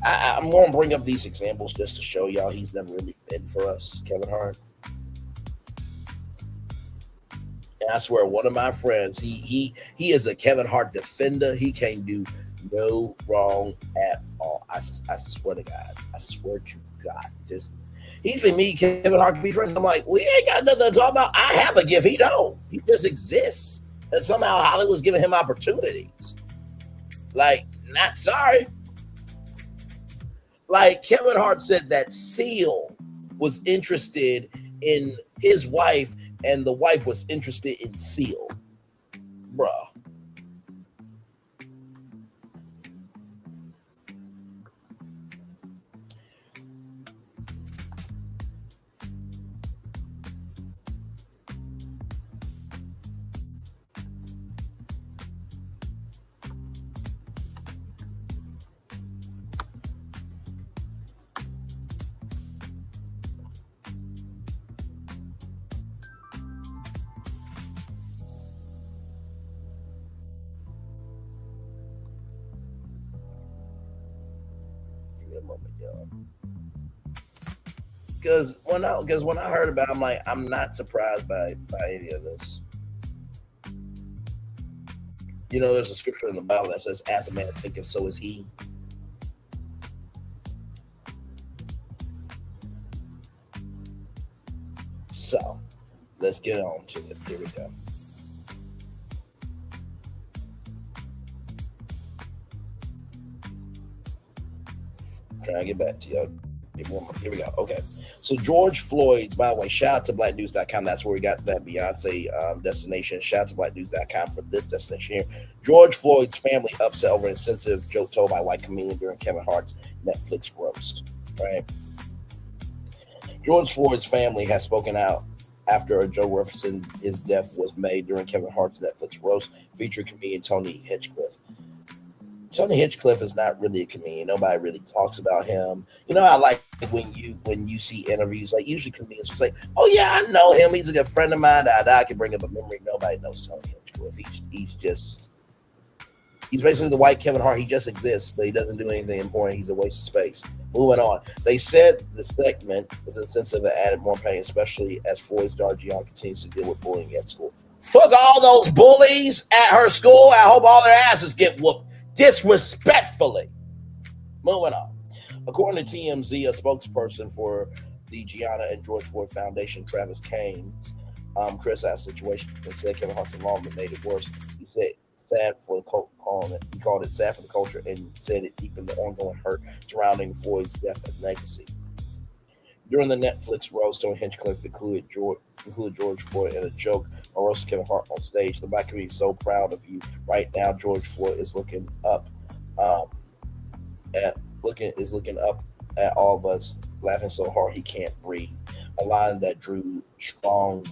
I'm gonna bring up these examples just to show y'all he's never really been for us, Kevin Hart. And I swear, one of my friends, he is a Kevin Hart defender. He can't do no wrong at all. I swear to God. Just he for me, Kevin Hart, to be friends. I'm like, we ain't got nothing to talk about. I have a gift. He don't. He just exists. And somehow Hollywood's giving him opportunities. Like, not sorry. Like Kevin Hart said that Seal was interested in his wife and the wife was interested in Seal. Bruh. Because when I heard about it, I'm like, I'm not surprised by any of this. You know, there's a scripture in the Bible that says, as a man thinketh, so is he. So, let's get on to it. Here we go. Trying to get back to y'all. Here we go. Okay. So George Floyd's, by the way, shout out to blacknews.com. That's where we got that Beyonce destination. Shout out to blacknews.com for this destination here. George Floyd's family upset over insensitive joke told by white comedian during Kevin Hart's Netflix roast. Right. George Floyd's family has spoken out after a joke referencing his death was made during Kevin Hart's Netflix roast featuring comedian Tony Hinchcliffe. Tony Hinchcliffe is not really a comedian. Nobody really talks about him. You know, I like when you see interviews, like usually comedians will say, "Oh yeah, I know him. He's a good friend of mine." I can bring up a memory. Nobody knows Tony Hinchcliffe. He's basically the white Kevin Hart. He just exists, but he doesn't do anything important. He's a waste of space. Moving on. They said the segment was insensitive and added more pain, especially as Floyd's daughter Gianna continues to deal with bullying at school. Fuck all those bullies at her school. I hope all their asses get whooped. Disrespectfully. Moving on. According to TMZ, a spokesperson for the Gianna and George Floyd Foundation, Travis Kane's, criticized the situation and said Kevin Hart's involvement made it worse. He said sad for the he called it sad for the culture and said it deepened the ongoing hurt surrounding Floyd's death and legacy. During the Netflix roast, Tony Hinchcliffe included George Floyd in a joke or roasted Kevin Hart on stage. The black community is so proud of you right now. George Floyd is looking up at all of us, laughing so hard he can't breathe. A line that drew strong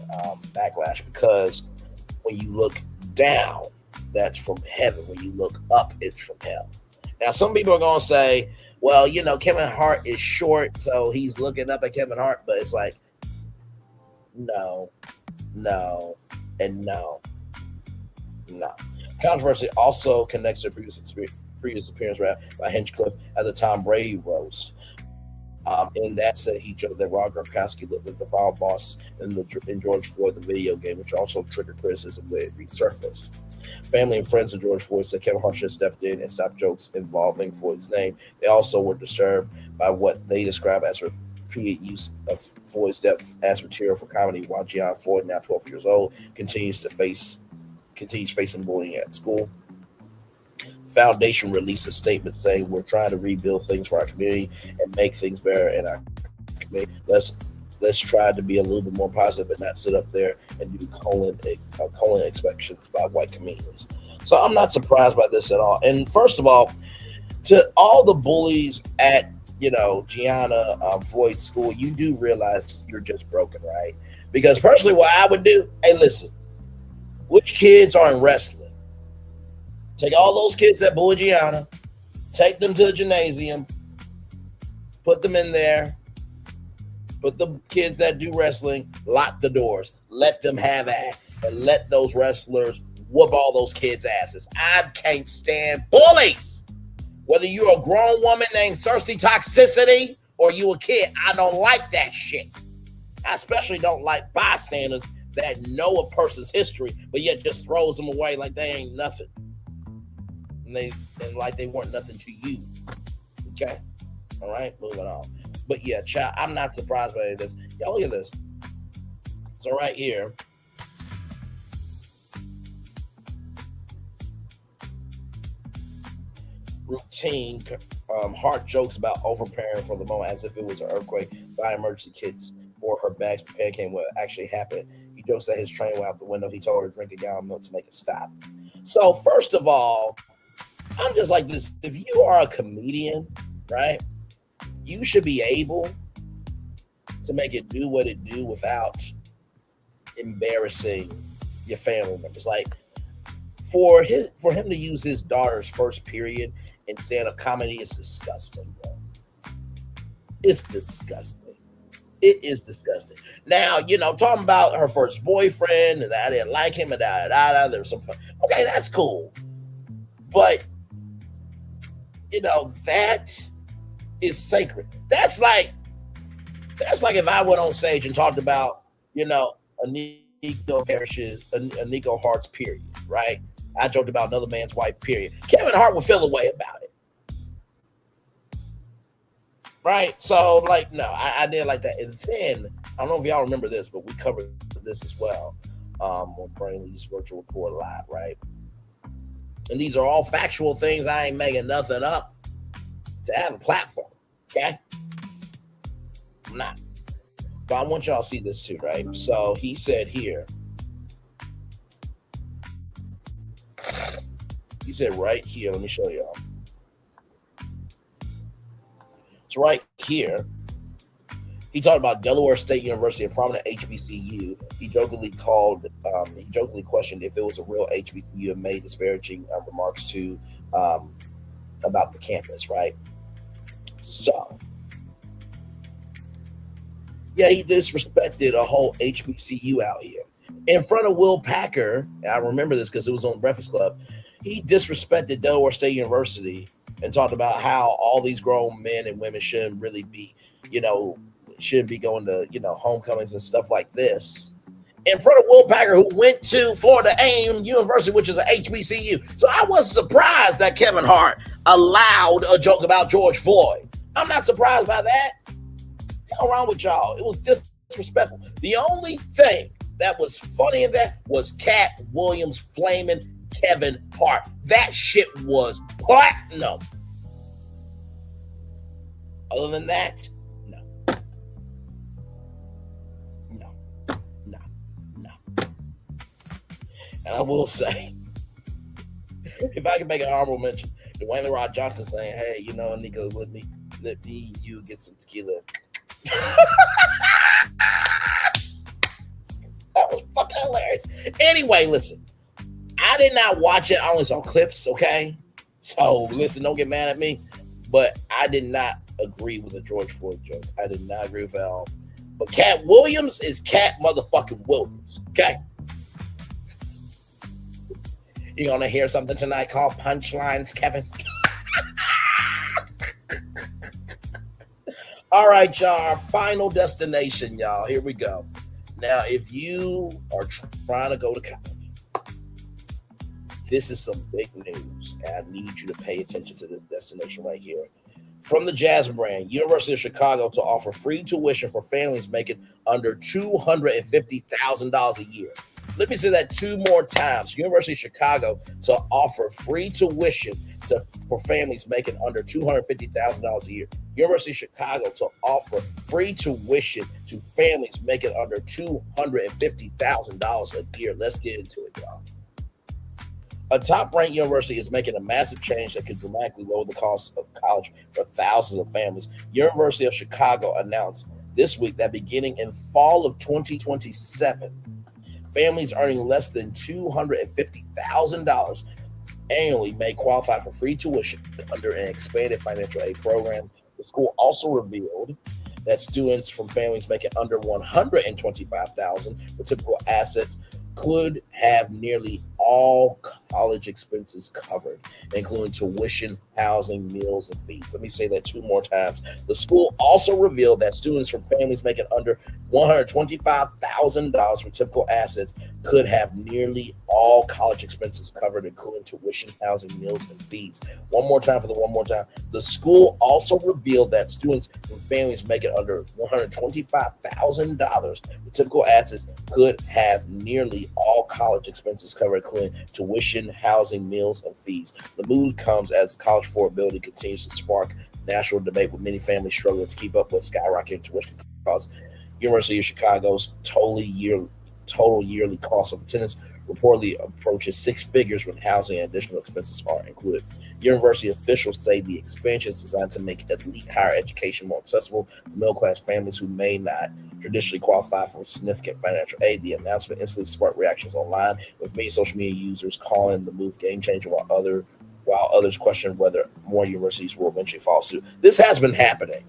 backlash because when you look down, that's from heaven. When you look up, it's from hell. Now, some people are gonna say, well, you know, Kevin Hart is short, so he's looking up at Kevin Hart, but it's like, no. Controversy also connects to previous appearance by Hinchcliffe at the Tom Brady roast. In that said, he joked that Rob Gronkowski looked like the final boss in George Floyd, the video game, which also triggered criticism when it resurfaced. Family and friends of George Floyd said Kevin Hart should have stepped in and stopped jokes involving Floyd's name. They also were disturbed by what they describe as repeated use of Floyd's death as material for comedy, while Gianna Floyd, now 12 years old, continues facing bullying at school. Foundation released a statement saying, "We're trying to rebuild things for our community and make things better in our community. Let's try to be a little bit more positive and not sit up there and do colon inspections by white comedians." So I'm not surprised by this at all. And first of all, to all the bullies at Gianna Floyd's school, you do realize you're just broken, right? Because personally, what I would do, hey, listen, which kids are in wrestling? Take all those kids that bully Gianna, take them to the gymnasium, put them in there, put the kids that do wrestling, lock the doors, let them have at, and let those wrestlers whoop all those kids' asses. I can't stand bullies. Whether you're a grown woman named Thirsty Toxicity or you a kid, I don't like that shit. I especially don't like bystanders that know a person's history, but yet just throws them away like they ain't nothing. And like they weren't nothing to you. Okay? All right? Moving on. But yeah, child, I'm not surprised by any of this. Y'all look at this. So right here, routine Hart jokes about overpreparing for the moment as if it was an earthquake by emergency kits for her bags prepared came what actually happened. He jokes that his train went out the window. He told her to drink a gallon of milk to make it stop. So first of all, I'm just like this. If you are a comedian, right, you should be able to make it do what it do without embarrassing your family members. Like for him to use his daughter's first period in stand-up comedy is disgusting, bro. It's disgusting. It is disgusting. Now, talking about her first boyfriend and I didn't like him and there's some fun. Okay, that's cool. But that is sacred. That's like if I went on stage and talked about, a Nico Hart's period, right? I joked about another man's wife, period. Kevin Hart would feel a way about it. Right? So, no, I didn't like that. And then, I don't know if y'all remember this, but we covered this as well on Brainley's Virtual Tour Live, right? And these are all factual things. I ain't making nothing up to have a platform, okay? I'm not. But I want y'all to see this too, right? So he said here, he said right here, let me show y'all. It's right here. He talked about Delaware State University, a prominent HBCU. He jokingly questioned if it was a real HBCU and made disparaging remarks to about the campus, right? So, yeah, he disrespected a whole HBCU out here in front of Will Packer. And I remember this because it was on Breakfast Club. He disrespected Delaware State University and talked about how all these grown men and women shouldn't really be, shouldn't be going to, homecomings and stuff like this in front of Will Packer, who went to Florida A&M University, which is an HBCU. So I was surprised that Kevin Hart allowed a joke about George Floyd. I'm not surprised by that. What's wrong with y'all? It was disrespectful. The only thing that was funny in that was Cat Williams flaming Kevin Hart. That shit was platinum. Other than that, and I will say, if I can make an honorable mention, Dwayne The Rock Johnson saying, "Hey, Nico, let me you get some tequila." That was fucking hilarious. Anyway, listen, I did not watch it. I only saw clips, okay? So listen, don't get mad at me, but I did not agree with the George Floyd joke. I did not agree with it at all. But Cat Williams is Cat motherfucking Williams, okay? You're going to hear something tonight called Punchlines, Kevin. All right, y'all. Our final destination, y'all. Here we go. Now, if you are trying to go to college, this is some big news. And I need you to pay attention to this destination right here. From the Jasmine brand, University of Chicago to offer free tuition for families making under $250,000 a year. Let me say that 2 more times. University of Chicago to offer free tuition for families making under $250,000 a year. University of Chicago to offer free tuition to families making under $250,000 a year. Let's get into it, y'all. A top-ranked university is making a massive change that could dramatically lower the cost of college for thousands of families. University of Chicago announced this week that beginning in fall of 2027, families earning less than $250,000 annually may qualify for free tuition under an expanded financial aid program. The school also revealed that students from families making under $125,000 with typical assets could have nearly all college expenses covered, including tuition, housing, meals, and fees. Let me say that 2 more times. The school also revealed that students from families making under $125,000 with typical assets could have nearly all college expenses covered, including tuition, housing, meals, and fees. One more time for the one more time. The school also revealed that students from families making under $125,000 with typical assets could have nearly all college expenses covered, including tuition, housing, meals, and fees. The move comes as college affordability continues to spark national debate, with many families struggling to keep up with skyrocketing tuition costs. University of Chicago's total yearly cost of attendance reportedly approaches 6 figures when housing and additional expenses are included. University officials say the expansion is designed to make elite higher education more accessible to middle-class families who may not traditionally qualify for significant financial aid. The announcement instantly sparked reactions online, with many social media users calling the move game changer, while others question whether more universities will eventually follow suit. This has been happening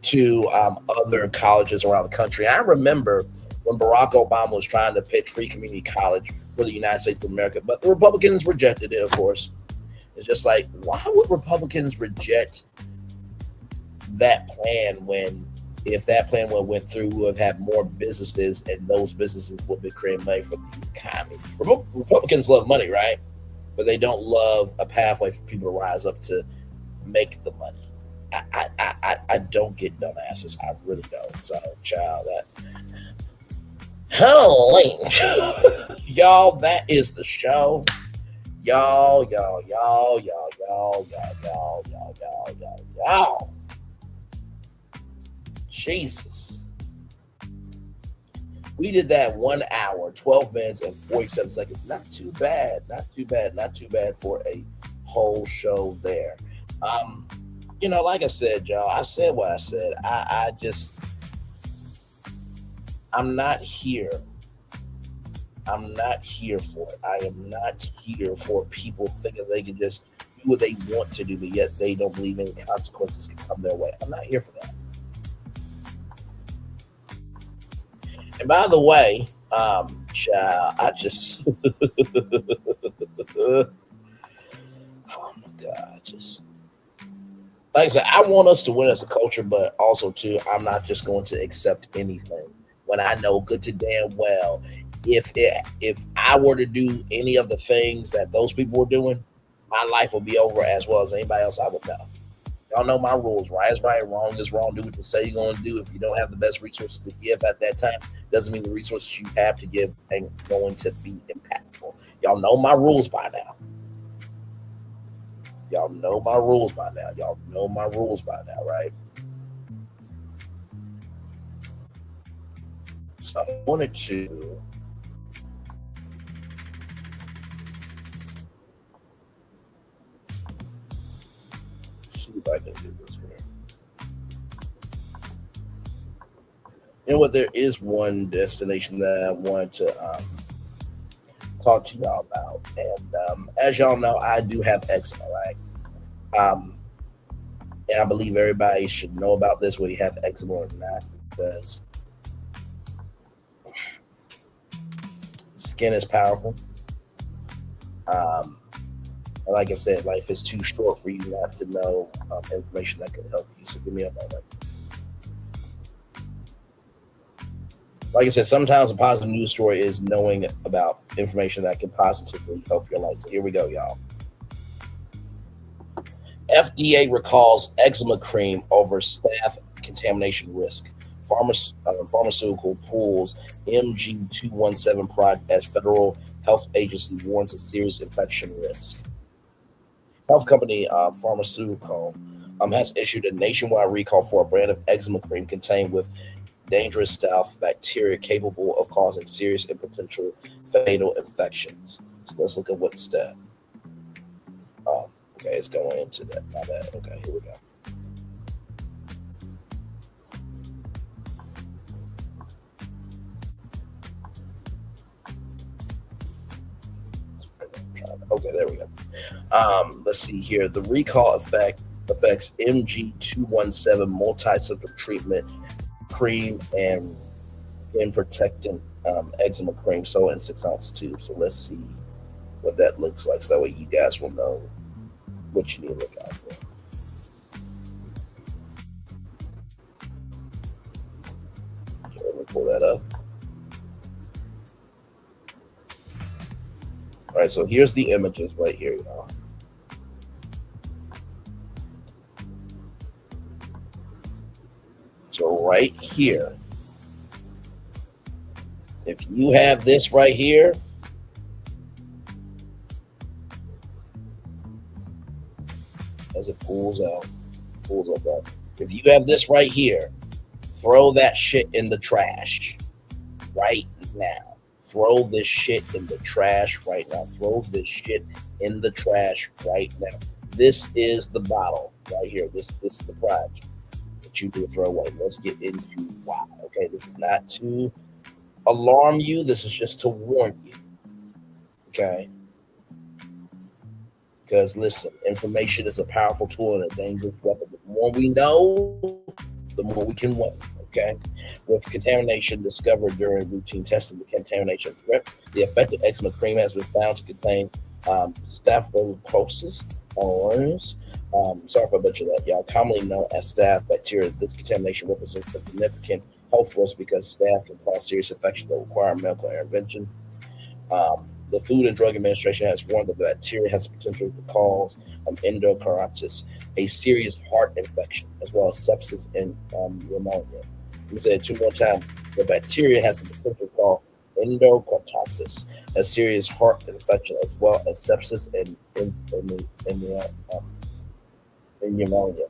to other colleges around the country. I remember when Barack Obama was trying to pitch free community college for the United States of America, but the Republicans rejected it, of course. It's just like, why would Republicans reject that plan when, if that plan went through, we would have had more businesses, and those businesses would be creating money for the economy. Republicans love money, right? But they don't love a pathway for people to rise up to make the money. I don't get dumbasses. I really don't. So, child, that. Holy, y'all, that is the show. Y'all. Jesus. We did that 1 hour, 12 minutes, and 47 seconds. Not too bad for a whole show there. Like I said, y'all, I said what I said. I'm not here. I'm not here for it. I am not here for people thinking they can just do what they want to do, but yet they don't believe any consequences can come their way. I'm not here for that. And by the way, child, I just oh my God, like I said, I want us to win as a culture, but also too, I'm not just going to accept anything when I know good to damn well if I were to do any of the things that those people were doing, my life will be over as well as anybody else I would know. Y'all know my rules. Right is right, wrong is wrong. Do what you say you're going to do. If you don't have the best resources to give at that time, doesn't mean the resources you have to give ain't going to be impactful. Y'all know my rules by now. Y'all know my rules by now, right? So I wanted to see if I can do this here. You know what? There is one destination that I wanted to talk to y'all about, and as y'all know, I do have eczema, right? And I believe everybody should know about this, whether you have eczema or not, because skin is powerful. And like I said, life is too short for you not to know information that can help you. So give me up on that. Like I said, sometimes a positive news story is knowing about information that can positively help your life. So here we go, y'all. FDA recalls eczema cream over staph contamination risk. Pharmaceutical pulls MG217 product as federal health agency warns of serious infection risk. Health company Pharmaceutical has issued a nationwide recall for a brand of eczema cream contained with dangerous staph bacteria capable of causing serious and potential fatal infections. So let's look at what step. Okay, it's going into that. My bad. Okay, here we go. Okay, there we go. Let's see here. The recall affects MG217 multi-symptom treatment cream and skin protectant eczema cream sold in 6-ounce tubes. So let's see what that looks like, so that way you guys will know what you need to look out for. Okay, let me pull that up. All right, so here's the images right here, y'all. So right here, if you have this right here, as it pulls up that. If you have this right here, throw that shit in the trash right now. Throw this shit in the trash right now. Throw this shit in the trash right now. This is the bottle right here. This is the product that you do throw away. Let's get into why. Okay, this is not to alarm you. This is just to warn you. Okay. Because listen, information is a powerful tool and a dangerous weapon. The more we know, the more we can win. Okay. With contamination discovered during routine testing, the contamination threat, the affected eczema cream has been found to contain Staphylococcus aureus. Sorry if I butchered that, y'all. Commonly known as staph bacteria, this contamination represents a significant health risk because staph can cause serious infections that require medical intervention. The Food and Drug Administration has warned that the bacteria has the potential to cause endocarditis, a serious heart infection, as well as sepsis and pneumonia. Let me say it 2 more times. The bacteria has the potential to cause endocarditis, a serious heart infection, as well as sepsis and pneumonia.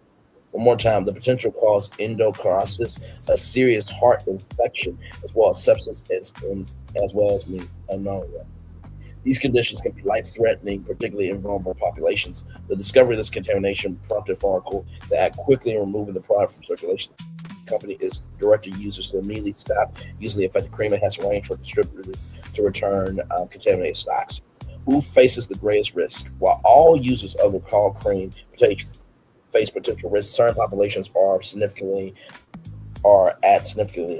One more time, the potential cause endocarditis, a serious heart infection, as well as sepsis as well as pneumonia. These conditions can be life-threatening, particularly in vulnerable populations. The discovery of this contamination prompted Pharmaceutical to act quickly in removing the product from circulation. The company is directing users to immediately stop using the affected cream and has arranged for distributors to return contaminated stocks. Who faces the greatest risk? While all users of the call cream face potential risks, certain populations are at significantly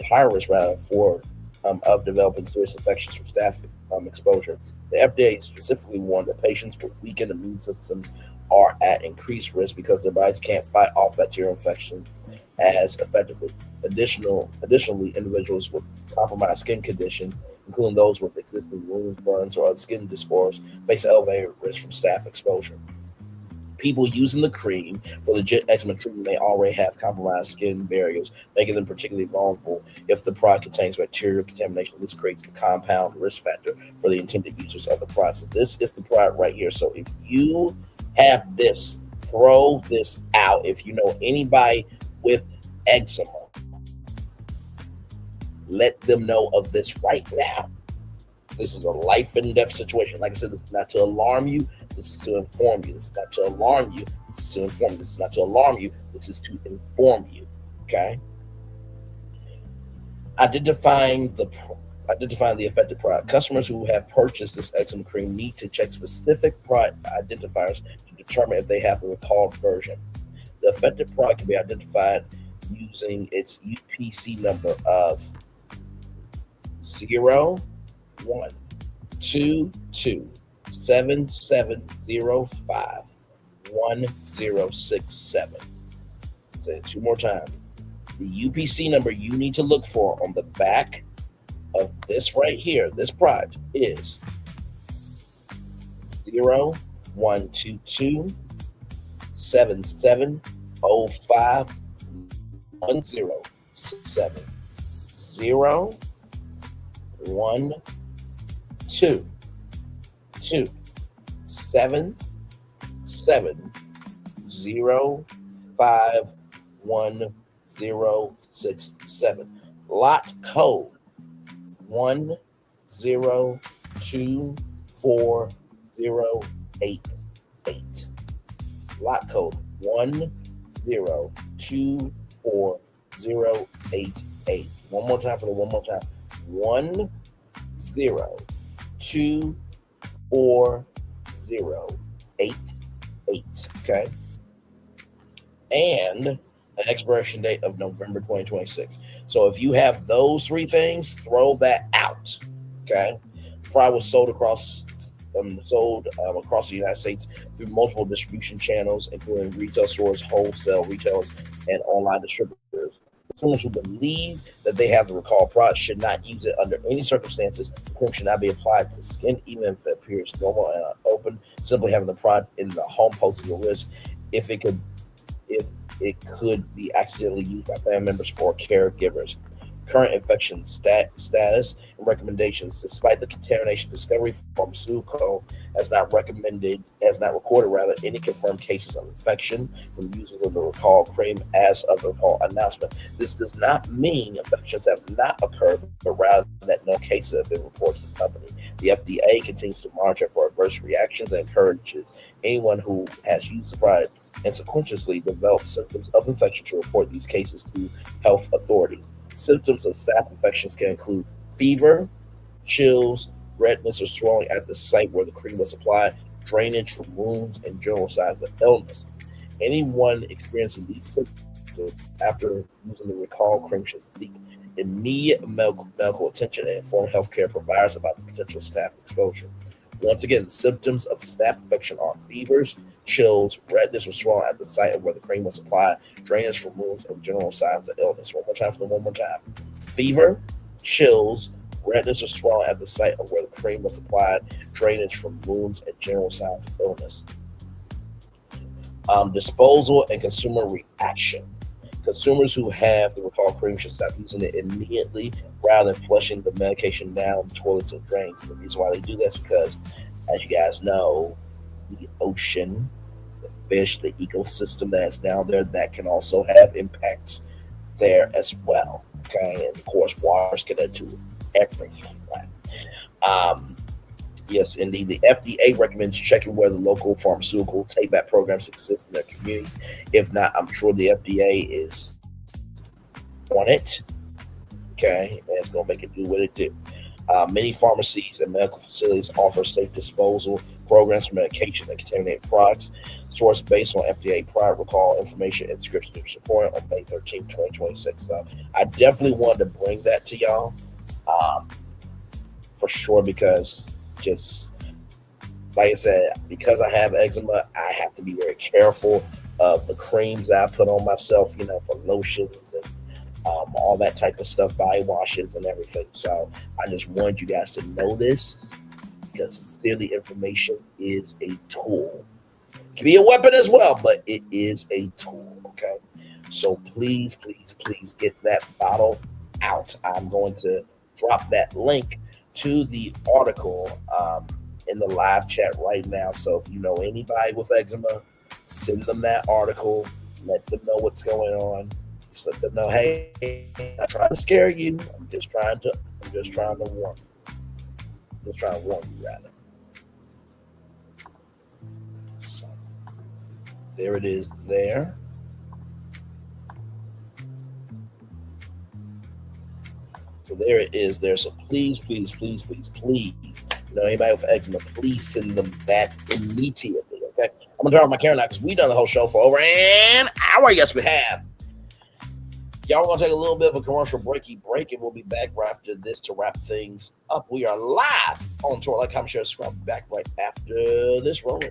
higher risk of developing serious infections from staph exposure. The FDA specifically warned that patients with weakened immune systems are at increased risk because their bodies can't fight off bacterial infections as effectively. Additionally, individuals with compromised skin conditions, including those with existing wounds, burns, or other skin disorders, face elevated risk from staph exposure. People using the cream for legit eczema treatment may already have compromised skin barriers, making them particularly vulnerable. If the product contains bacterial contamination, this creates a compound risk factor for the intended users of the product. So this is the product right here. So if you have this, throw this out. If you know anybody with eczema, let them know of this right now. This is a life and death situation. Like I said, this is not to alarm you. This is to inform you. This is not to alarm you. This is to inform you. This is not to alarm you. This is to inform you. Okay? Identifying the affected product. Customers who have purchased this eczema cream need to check specific product identifiers to determine if they have the recalled version. The affected product can be identified using its UPC number of 01277051067. Say it 2 more times. The UPC number you need to look for on the back of this right here, this product, is 0122 77051067 012-2-7-7-0-5-1-0-6-7. Lot code 1024088. Lot code 1024088. One more time for the one more time. 1024088. Okay. And an expiration date of November 2026. So if you have those three things, throw that out. Okay. Product was sold across the United States through multiple distribution channels, including retail stores, wholesale retailers, and online distributors. Consumers who believe that they have the recalled product should not use it under any circumstances. The cream should not be applied to skin, even if it appears normal and unopened. Simply having the product in the home poses a risk if it could be accidentally used by family members or caregivers. Current infection status and recommendations. Despite the contamination discovery, pharmaceutical has not recorded any confirmed cases of infection from users of the recall cream as of the recall announcement. This does not mean infections have not occurred, but rather that no cases have been reported to the company. The FDA continues to monitor for adverse reactions and encourages anyone who has used the product and subconsciously developed symptoms of infection to report these cases to health authorities. Symptoms of staph infections can include fever, chills, redness or swelling at the site where the cream was applied, drainage from wounds, and general signs of illness. Anyone experiencing these symptoms after using the recall cream should seek immediate medical attention and inform healthcare providers about the potential staph exposure. Once again, the symptoms of staph infection are fevers, chills, redness or swelling at the site of where the cream was applied, drainage from wounds, and general signs of illness. One more time for the one more time. Fever, chills, redness or swelling at the site of where the cream was applied, drainage from wounds, and general signs of illness. Disposal and consumer reaction. Consumers who have the recall cream should stop using it immediately rather than flushing the medication down toilets and drains. The reason why they do this is because, as you guys know, the ocean, the fish, the ecosystem that is down there, that can also have impacts there as well. Okay, and of course, water is connected to everything. Right? Yes, indeed. The FDA recommends checking whether local pharmaceutical take-back programs exist in their communities. If not, I'm sure the FDA is on it. Okay, and it's going to make it do what it do. Many pharmacies and medical facilities offer safe disposal programs for medication and contaminated products. Source based on FDA product recall information and scripts to support on May 13, 2026. So I definitely wanted to bring that to y'all for sure, because just like I said, because I have eczema, I have to be very careful of the creams that I put on myself, you know, for lotions and all that type of stuff, body washes and everything. So I just wanted you guys to know this, because sincerely, information is a tool. It can be a weapon as well, but it is a tool, okay? So please, please, please get that bottle out. I'm going to drop that link to the article in the live chat right now. So if you know anybody with eczema, send them that article. Let them know what's going on. Just let them know, hey, I'm not trying to scare you. I'm just trying to warn you. Just trying to warn you, rather. So there it is there. So there it is there. So please, please, please, please, please, you know, anybody with eczema, please send them that immediately, okay? I'm going to turn on my camera now because we've done the whole show for over an hour. Yes, we have. Y'all, we're going to take a little bit of a commercial break, and we'll be back right after this to wrap things up. We are live on tour. Like, comment, share, subscribe. Be back right after this rolling.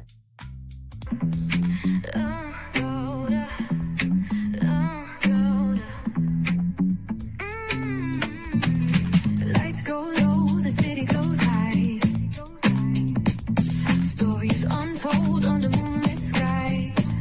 Lights go low, the city goes high. Stories untold under moonlit skies.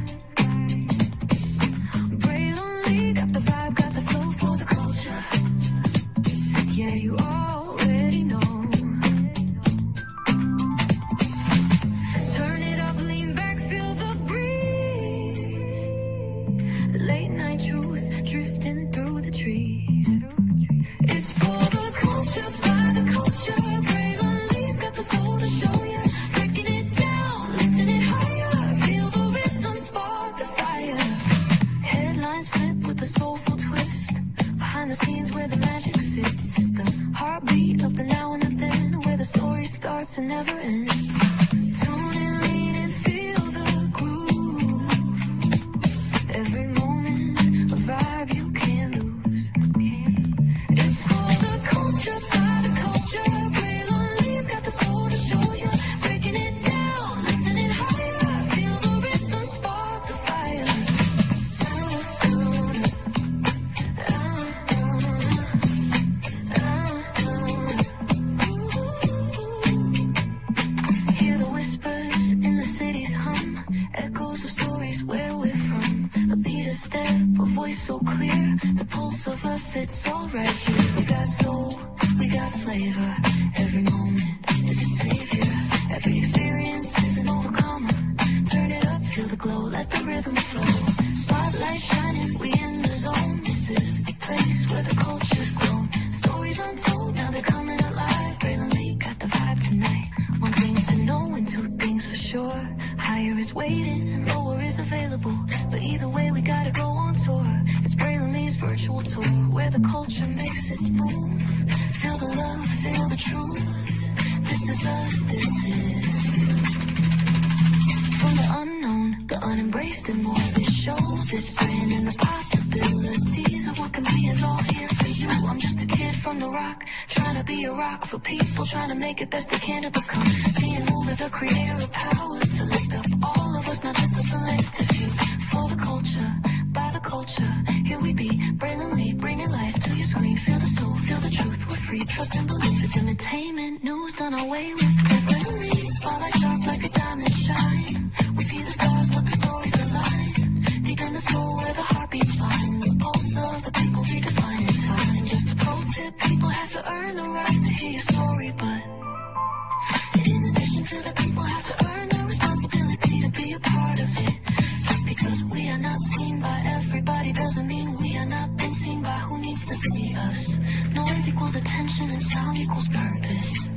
behind the scenes where the magic sits. It's the heartbeat of the now and the then, where the story starts and never ends. Tune in, lean and feel the groove. Every moment, a vibe you can't lose. It's for the culture, by the culture. Braylon got the soul to show you. Breaking it down, lifting it higher. Feel the rhythm, spark the fire. Hear the whispers in the city's hum, echoes of stories where we're from. A beat, a step, a voice so clear, the pulse of us, it's all right here. We got soul, we got flavor. Every moment is a savior. Every experience is an overcomer. Turn it up, feel the glow, let the rhythm flow. Spotlight shining, we in the zone. This is the place where the culture's grown. Stories untold, now they're coming alive. Braylon Lee got the vibe tonight. One thing to know and two things for sure. Higher is waiting and lower is available. But either way, we gotta go on tour. It's Braylon Lee's virtual tour, where the culture makes its move. Feel the love, feel the truth. This is us, this is you. From the unknown, the unembraced and more. This show, this brand, and the possibilities of what can be is all here for you. I'm just a kid from the rock, trying to be a rock for people, trying to make it best they can to become. Being moved as a creator of power to lift up all of us, not just a selective few. For the culture, by the culture, here we be. Braylon Lee, bringing life to your screen. Feel the soul, feel the truth. We're free, trust and believe. It's entertainment, news done our way with. Braylon Lee, spotlight sharp like a diamond shine. We see the stars, but the stories align. Deep in the soul where the heartbeats find. The pulse of the people redefining time. Just a pro tip, people have to earn the right to hear your story, but in addition to the people have to earn the responsibility to be a part of it. Just because we are not seen by everybody doesn't mean we are not been seen by who needs to see us. Noise equals attention and sound equals purpose.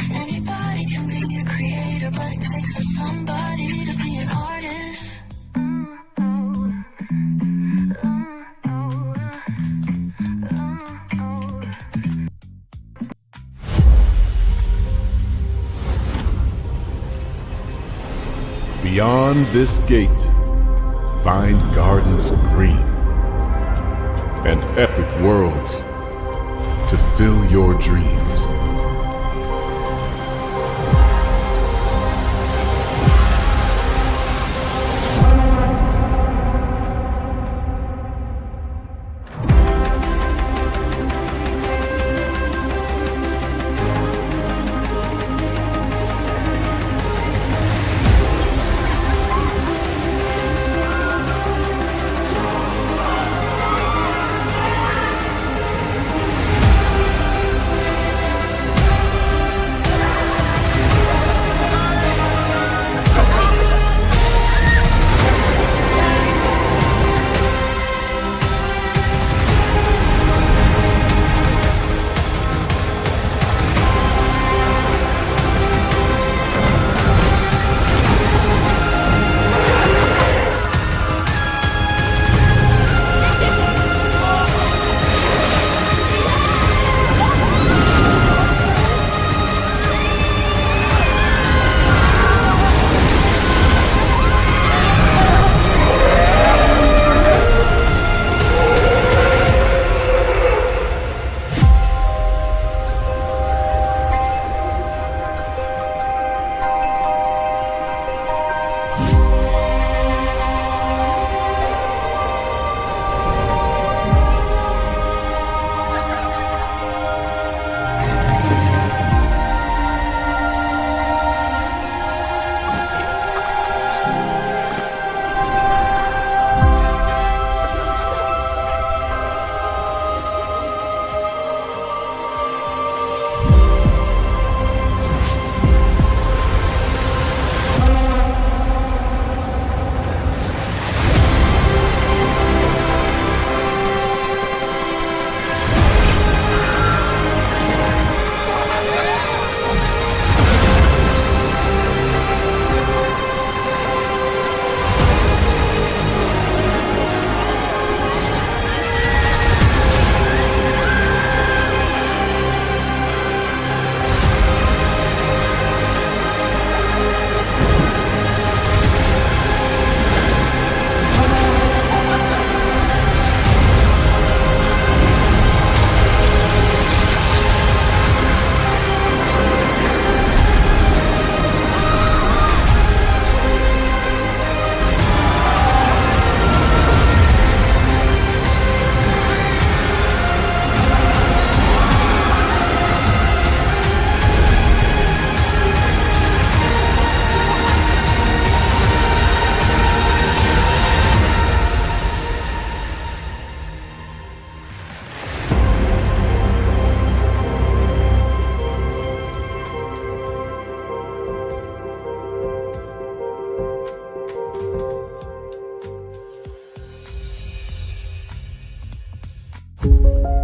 Anybody can be a creator, but it takes a somebody to be an artist. Beyond this gate, find gardens green and epic worlds to fill your dreams.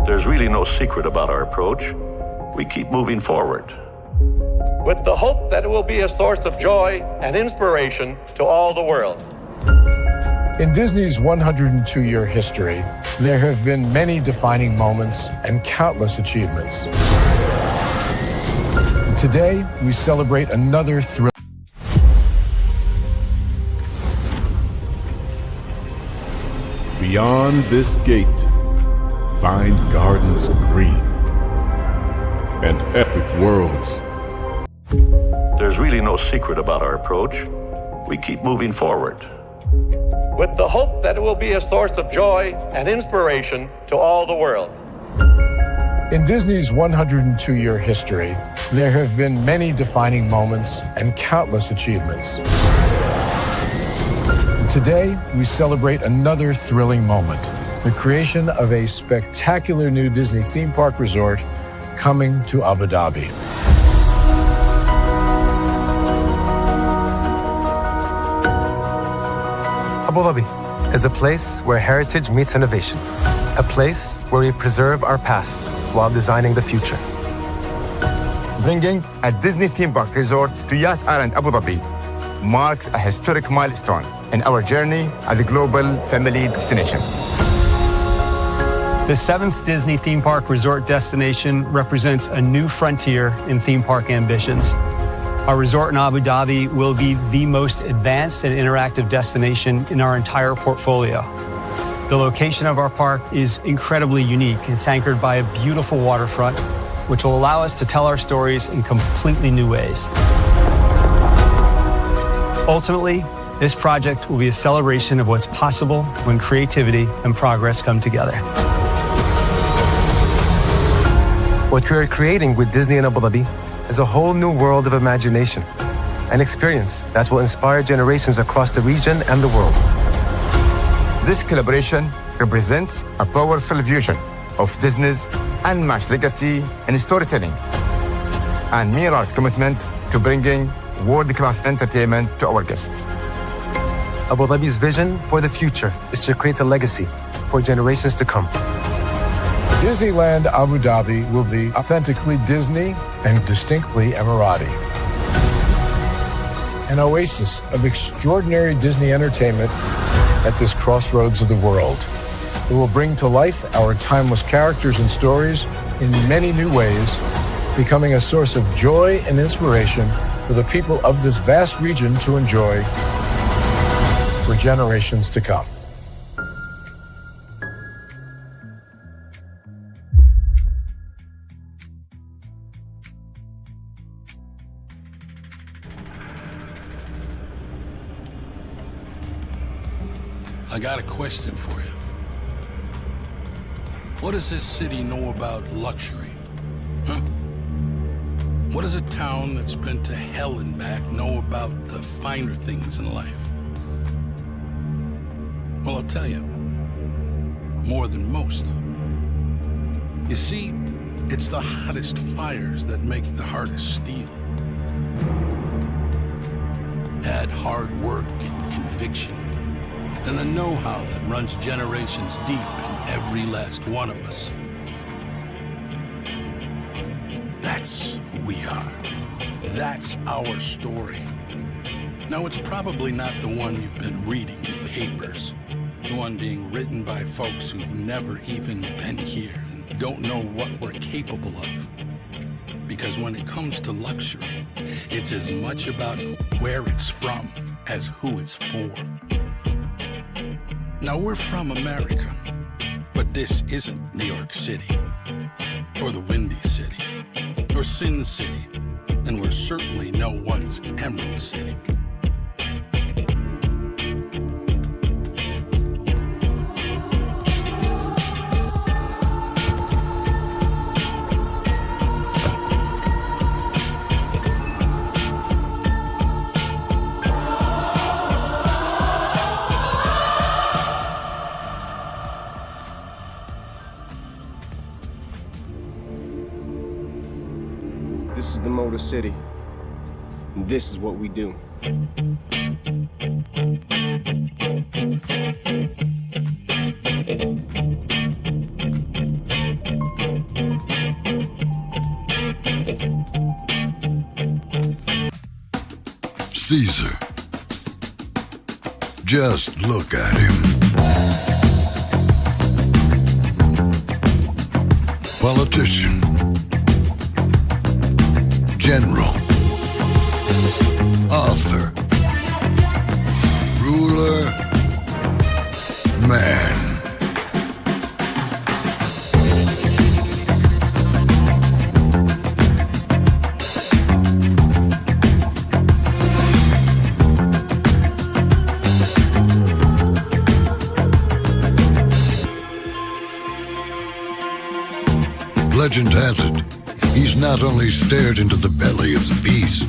There's really no secret about our approach. We keep moving forward, with the hope that it will be a source of joy and inspiration to all the world. In Disney's 102-year history, there have been many defining moments and countless achievements. Today, we celebrate another thrill. Beyond this gate, find gardens green and epic worlds. There's really no secret about our approach. We keep moving forward, with the hope that it will be a source of joy and inspiration to all the world. In Disney's 102-year history, there have been many defining moments and countless achievements. Today, we celebrate another thrilling moment, the creation of a spectacular new Disney theme park resort coming to Abu Dhabi. Abu Dhabi is a place where heritage meets innovation, a place where we preserve our past while designing the future. Bringing a Disney theme park resort to Yas Island, Abu Dhabi marks a historic milestone in our journey as a global family destination. The 7th Disney theme park resort destination represents a new frontier in theme park ambitions. Our resort in Abu Dhabi will be the most advanced and interactive destination in our entire portfolio. The location of our park is incredibly unique. It's anchored by a beautiful waterfront, which will allow us to tell our stories in completely new ways. Ultimately, this project will be a celebration of what's possible when creativity and progress come together. What we are creating with Disney in Abu Dhabi is a whole new world of imagination and experience that will inspire generations across the region and the world. This collaboration represents a powerful fusion of Disney's unmatched legacy in storytelling and Mirar's commitment to bringing world-class entertainment to our guests. Abu Dhabi's vision for the future is to create a legacy for generations to come. Disneyland Abu Dhabi will be authentically Disney and distinctly Emirati. An oasis of extraordinary Disney entertainment at this crossroads of the world. It will bring to life our timeless characters and stories in many new ways, becoming a source of joy and inspiration for the people of this vast region to enjoy for generations to come. I got a question for you. What does this city know about luxury? Huh? What does a town that's been to hell and back know about the finer things in life? Well, I'll tell you, more than most. You see, it's the hottest fires that make the hardest steel. Add hard work and conviction, and the know-how that runs generations deep in every last one of us. That's who we are. That's our story. Now, it's probably not the one you've been reading in papers, the one being written by folks who've never even been here and don't know what we're capable of. Because when it comes to luxury, it's as much about where it's from as who it's for. Now, we're from America, but this isn't New York City, or the Windy City, or Sin City, and we're certainly no one's Emerald City. This is the Motor City, and this is what we do. Caesar. Just look at him. Politician. General. Author. Ruler. Man. Legend has it, he's not only stared into the belly of the beast,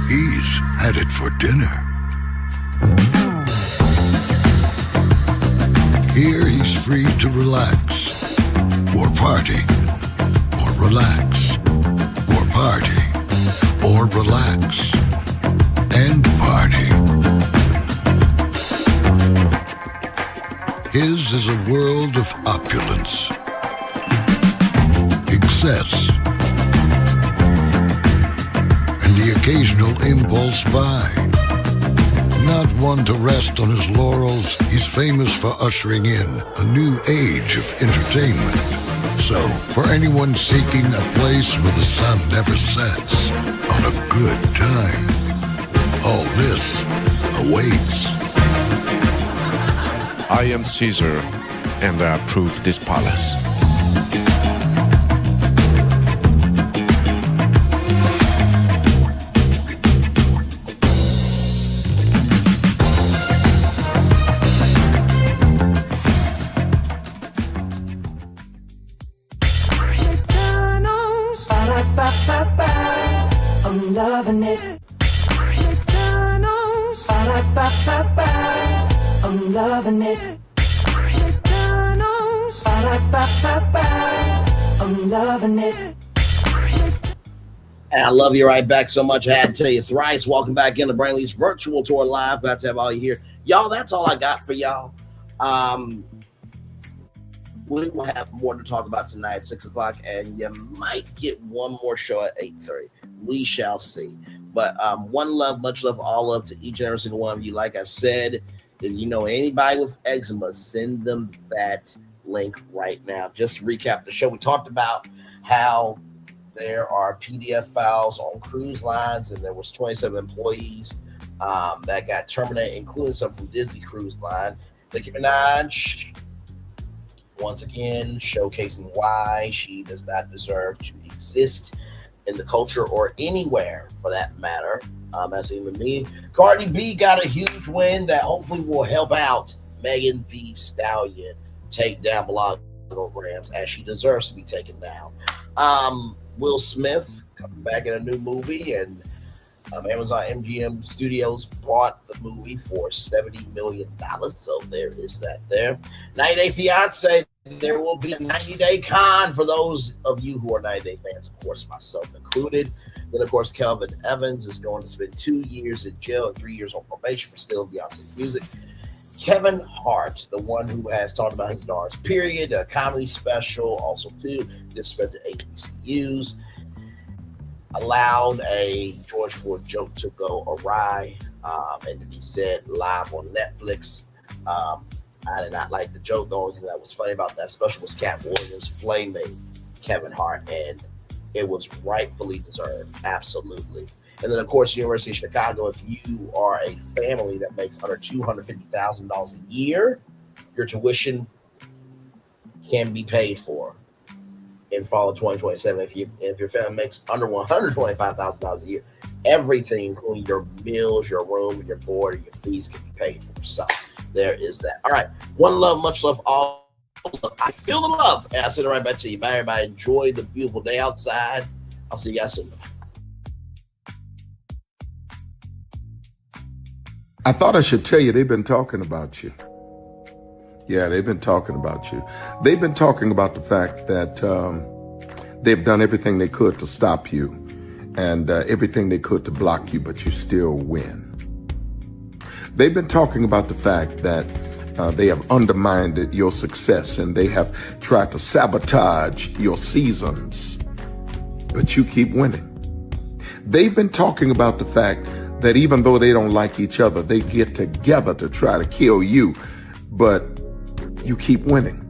he's had it for dinner. Here he's free to relax, or party, or relax, or party, or relax, and party. His is a world of opulence, excess, and the occasional impulse buy. Not one to rest on his laurels, he's famous for ushering in a new age of entertainment. So, for anyone seeking a place where the sun never sets on a good time, all this awaits. I am Caesar, and I approve this palace. I'm loving it. McDonald's. Ba-da-ba-ba-ba. I'm loving it. McDonald's. Ba-da-ba-ba-ba. I'm loving it. And I love you right back so much. I had to tell you thrice. Welcome back in the Brainley's virtual tour live. Glad to have all you here. Y'all, that's all I got for y'all. We will have more to talk about tonight at 6 o'clock, and you might get one more show at 8:30. We shall see. But one love, much love, all love to each and every single one of you. Like I said, if you know anybody with eczema, send them that link right now. Just to recap the show, we talked about how there are PDF files on cruise lines, and there was 27 employees that got terminated, including some from Disney Cruise Line. Nicki Minaj, once again, showcasing why she does not deserve to exist in the culture or anywhere for that matter, as a human being. Cardi B got a huge win that hopefully will help out Megan Thee Stallion take down bloggrams as she deserves to be taken down. Will Smith coming back in a new movie, and Amazon MGM Studios bought the movie for $70 million. So there is that there. 90 Day Fiance, there will be a 90-day con for those of you who are 90-day fans, of course, myself included. Then, of course, Kelvin Evans is going to spend 2 years in jail and 3 years on probation for stealing Beyonce's music. Kevin Hart, the one who has talked about his Nars Period, a comedy special, also too, just spent the HBCUs. Allowed a George Floyd joke to go awry and to be said live on Netflix. I did not like the joke. The only thing that was funny about that special was Cat Williams flaming Kevin Hart, and it was rightfully deserved, absolutely. And then, of course, University of Chicago, if you are a family that makes under $250,000 a year, your tuition can be paid for in fall of 2027. If your family makes under $125,000 a year, everything, including your meals, your room, your board, and your fees, can be paid for. So there is that. All right. One love, much love, all love. I feel the love. And I'll send it right back to you. Bye, everybody. Enjoy the beautiful day outside. I'll see you guys soon. I thought I should tell you, they've been talking about you. Yeah, they've been talking about you. They've been talking about the fact that they've done everything they could to stop you and everything they could to block you, but you still win. They've been talking about the fact that they have undermined your success and they have tried to sabotage your seasons, but you keep winning. They've been talking about the fact that even though they don't like each other, they get together to try to kill you, but you keep winning.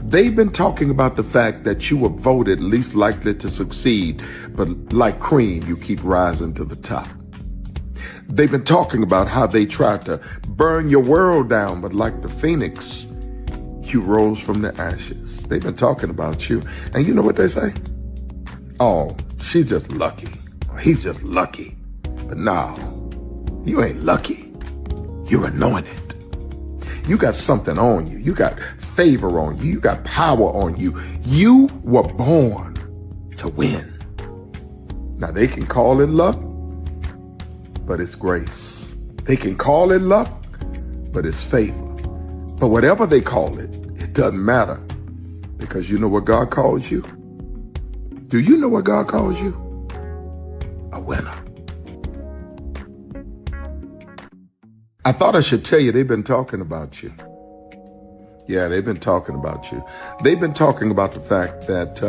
They've been talking about the fact that you were voted least likely to succeed, but like cream, you keep rising to the top. They've been talking about how they tried to burn your world down, but like the phoenix, you rose from the ashes. They've been talking about you. And you know what they say? Oh, she's just lucky. He's just lucky. But no, you ain't lucky. You're anointed. You got something on you. You got favor on you. You got power on you. You were born to win. Now they can call it luck, but it's grace. They can call it luck, but it's favor. But whatever they call it, it doesn't matter, because you know what God calls you? Do you know what God calls you? A winner. I thought I should tell you they've been talking about you. Yeah, they've been talking about you. They've been talking about the fact that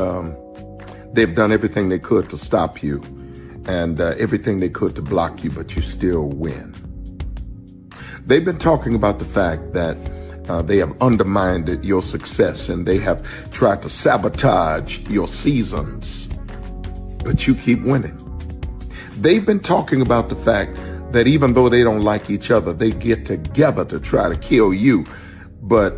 they've done everything they could to stop you and everything they could to block you, but you still win. They've been talking about the fact that they have undermined your success and they have tried to sabotage your seasons, but you keep winning. They've been talking about the fact that even though they don't like each other, they get together to try to kill you, but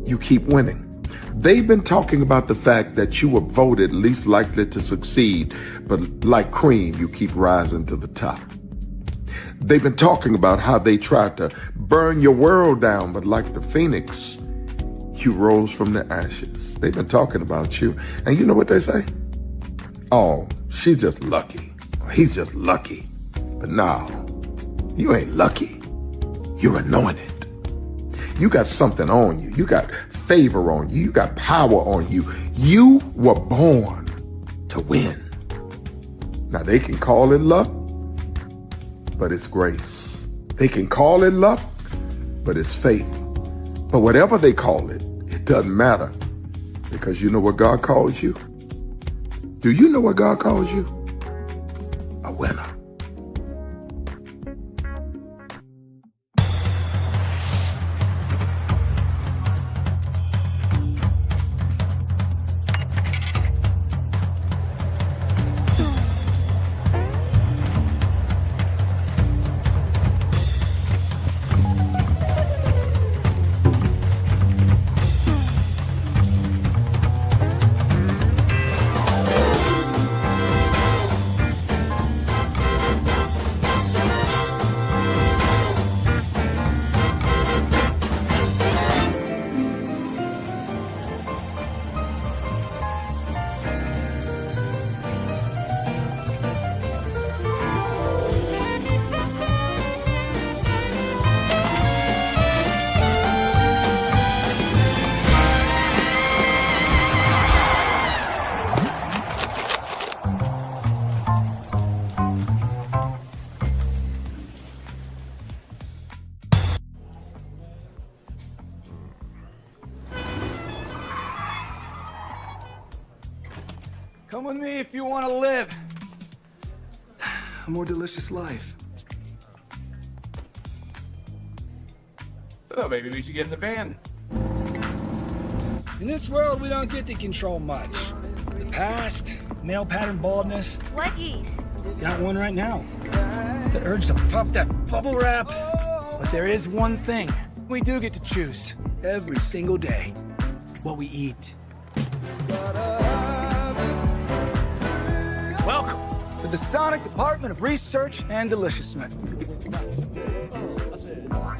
you keep winning. They've been talking about the fact that you were voted least likely to succeed, but like cream, you keep rising to the top. They've been talking about how they tried to burn your world down, but like the phoenix, you rose from the ashes. They've been talking about you. And you know what they say? Oh, she's just lucky. He's just lucky. But no, you ain't lucky. You're anointed. You got something on you. You got favor on you. You got power on you. You were born to win. Now they can call it luck, but it's grace. They can call it luck, but it's faith. But whatever they call it, it doesn't matter, because you know what God calls you? Do you know what God calls you? A winner. Come with me if you want to live a more delicious life. Oh, maybe we should get in the van. In this world, we don't get to control much. The past, male pattern baldness. Leggies. Got one right now. The urge to puff that bubble wrap. But there is one thing we do get to choose every single day: what we eat. Welcome to the Sonic Department of Research and Deliciousment.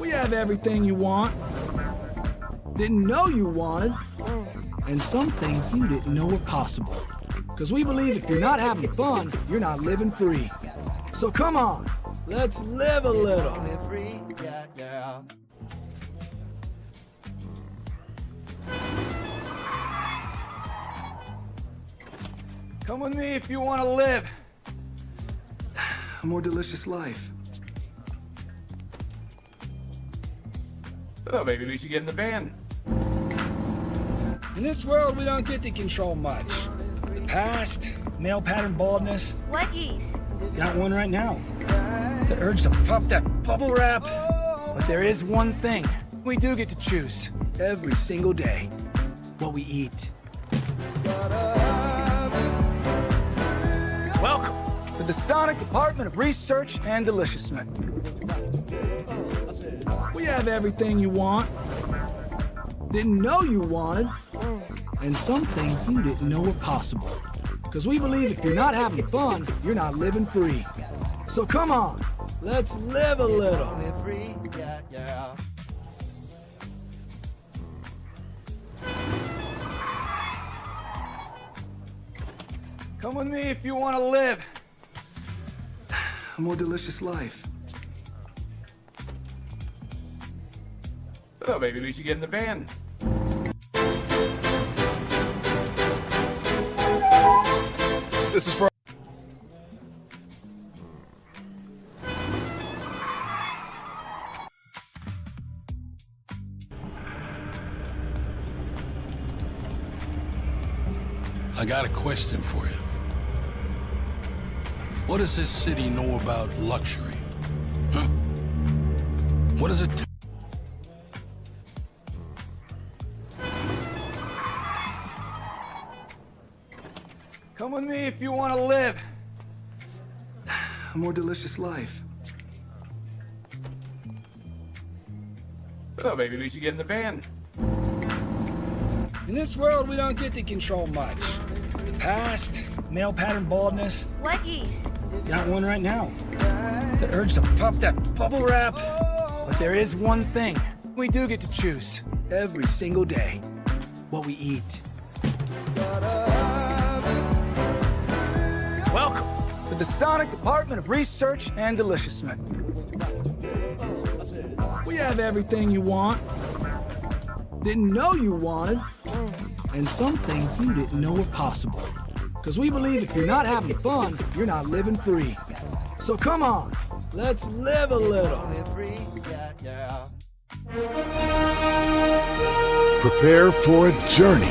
We have everything you want, didn't know you wanted, and some things you didn't know were possible. Because we believe if you're not having fun, you're not living free. So come on, let's live a little. Come with me if you want to live a more delicious life. Oh, maybe we should get in the van. In this world, we don't get to control much. The Past, male pattern baldness. Leggies. Got one right now. The urge to puff that bubble wrap. But there is one thing. We do get to choose every single day what we eat. Welcome to the Sonic Department of Research and Deliciousment. We have everything you want, didn't know you wanted, and some things you didn't know were possible. Because we believe if you're not having fun, you're not living free. So come on, let's live a little. Come with me if you want to live a more delicious life. Oh, maybe we should get in the van. This is for I got a question for you. What does this city know about luxury? Huh? What does it Come with me if you want to live a more delicious life. Oh, maybe we should get in the van. In this world, we don't get to control much. Past, male pattern baldness. Leggies. Got one right now. The urge to puff that bubble wrap. But there is one thing. We do get to choose every single day what we eat. Welcome to the Sonic Department of Research and Deliciousment. We have everything you want, didn't know you wanted, and some things you didn't know were possible. Because we believe if you're not having fun, you're not living free. So come on, let's live a little. Prepare for a journey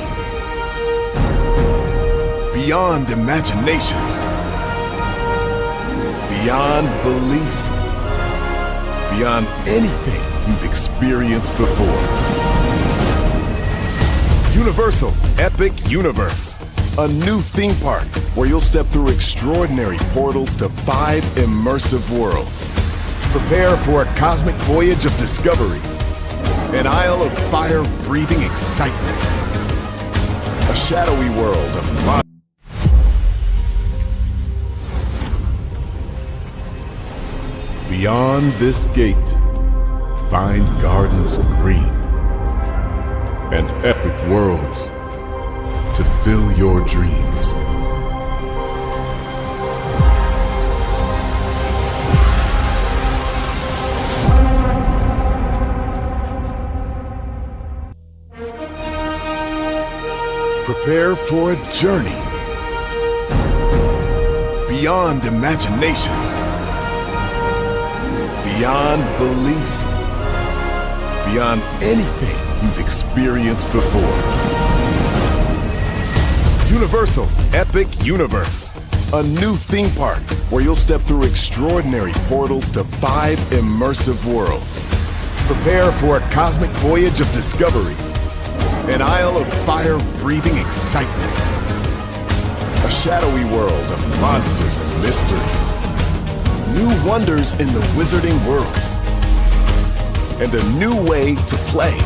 beyond imagination, beyond belief, beyond anything you've experienced before. Universal Epic Universe, a new theme park where you'll step through extraordinary portals to 5 immersive worlds. Prepare for a cosmic voyage of discovery, an isle of fire-breathing excitement, a shadowy world of Beyond this gate, find gardens green and epic worlds to fill your dreams. Prepare for a journey beyond imagination, beyond belief, beyond anything you've experienced before. Universal Epic Universe, a new theme park where you'll step through extraordinary portals to 5 immersive worlds. Prepare for a cosmic voyage of discovery, an isle of fire-breathing excitement, a shadowy world of monsters and mystery, new wonders in the wizarding world, and a new way to play.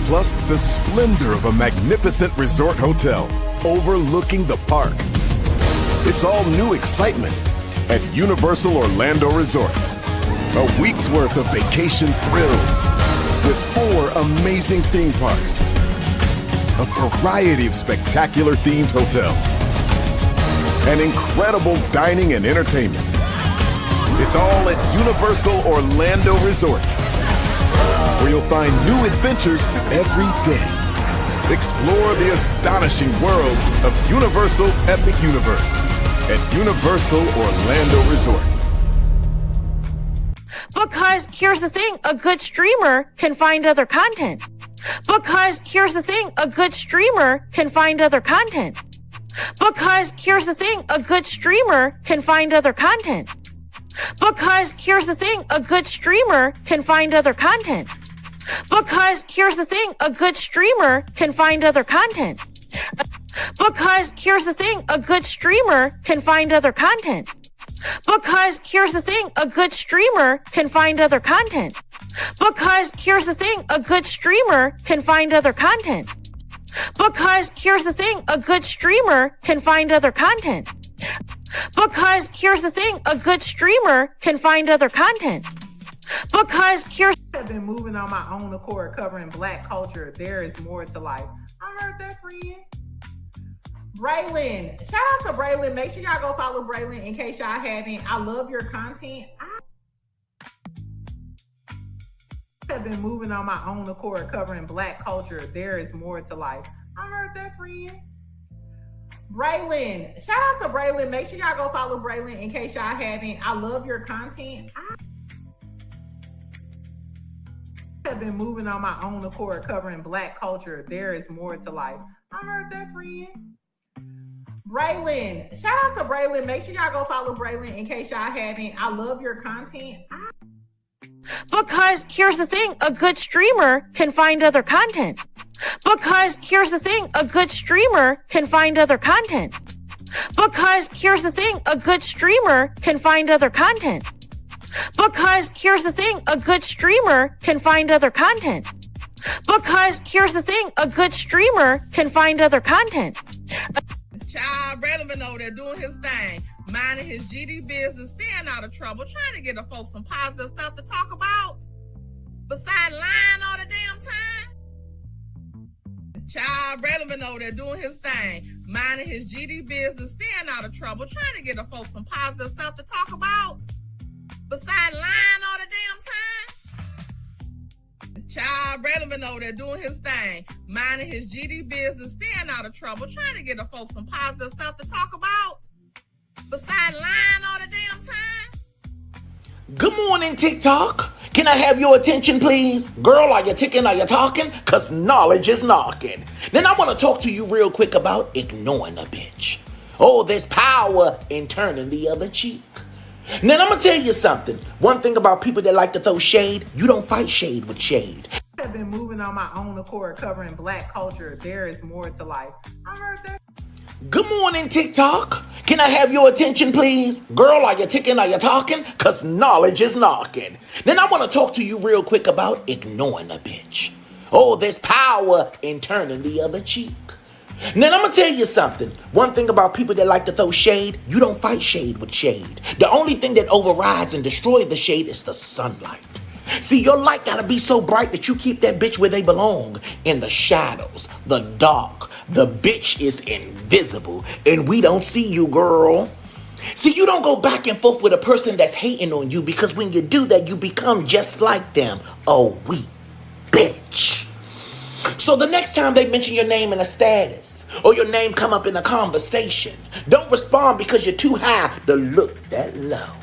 Plus the splendor of a magnificent resort hotel overlooking the park. It's all new excitement at Universal Orlando Resort. A week's worth of vacation thrills with 4 amazing theme parks, a variety of spectacular themed hotels, and incredible dining and entertainment. It's all at Universal Orlando Resort, where you'll find new adventures every day. Explore the astonishing worlds of Universal Epic Universe at Universal Orlando Resort. Because here's the thing, a good streamer can find other content. Because here's the thing, a good streamer can find other content. Because here's the thing, a good streamer can find other content. Because here's the thing, a good streamer can find other content. Because here's the thing, a good streamer can find other content. Because here's the thing, a good streamer can find other content. Because here's the thing, a good streamer can find other content. Because here's the thing, a good streamer can find other content. Because here's the thing, a good streamer can find other content. Because here's the thing, a good streamer can find other content. Because here's I've been moving on my own accord, covering Black culture. There is more to life. I heard that, friend. Braylon, shout out to Braylon. Make sure y'all go follow Braylon in case y'all haven't. I love your content. I have been moving on my own accord, covering Black culture. There is more to life. I heard that, friend. Braylon, shout out to Braylon. Make sure y'all go follow Braylon in case y'all haven't. I love your content. I have been moving on my own accord, covering Black culture. There is more to life. I heard that, friend. Braylon, shout out to Braylon. Make sure y'all go follow Braylon in case y'all haven't. I love your content. Because here's the thing, a good streamer can find other content. Because here's the thing, a good streamer can find other content. Because here's the thing, a good streamer can find other content. Because here's the thing, a good streamer can find other content. Because here's the thing, a good streamer can find other content. Child, Braylon been over there doing his thing, minding his GD business, staying out of trouble, trying to get the folks some positive stuff to talk about. Besides lying all the damn time. Child, Braylon been over there doing his thing, minding his GD business, staying out of trouble, trying to get the folks some positive stuff to talk about. Besides lying all the damn time. Child, Braylon been over there doing his thing, minding his GD business, staying out of trouble, trying to get the folks some positive stuff to talk about. Besides lying all the damn time. Good morning, TikTok. Can I have your attention, please? Girl, are you ticking? Are you talking? Because knowledge is knocking. Then I want to talk to you real quick about ignoring a bitch. Oh, there's power in turning the other cheek. Now, I'm going to tell you something. One thing about people that like to throw shade, you don't fight shade with shade. I have been moving on my own accord, covering Black culture. There is more to life. I heard that. Good morning, TikTok. Can I have your attention, please? Girl, are you ticking? Are you talking? Because knowledge is knocking. Then I want to talk to you real quick about ignoring a bitch. Oh, there's power in turning the other cheek. Now, I'm going to tell you something. One thing about people that like to throw shade, you don't fight shade with shade. The only thing that overrides and destroys the shade is the sunlight. See, your light got to be so bright that you keep that bitch where they belong. In the shadows, the dark. The bitch is invisible, and we don't see you, girl. See, you don't go back and forth with a person that's hating on you, because when you do that, you become just like them. A weak bitch. So the next time they mention your name in a status or your name come up in a conversation, don't respond because you're too high to look that low.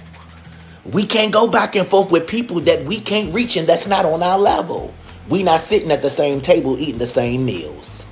We can't go back and forth with people that we can't reach and that's not on our level. We not sitting at the same table eating the same meals.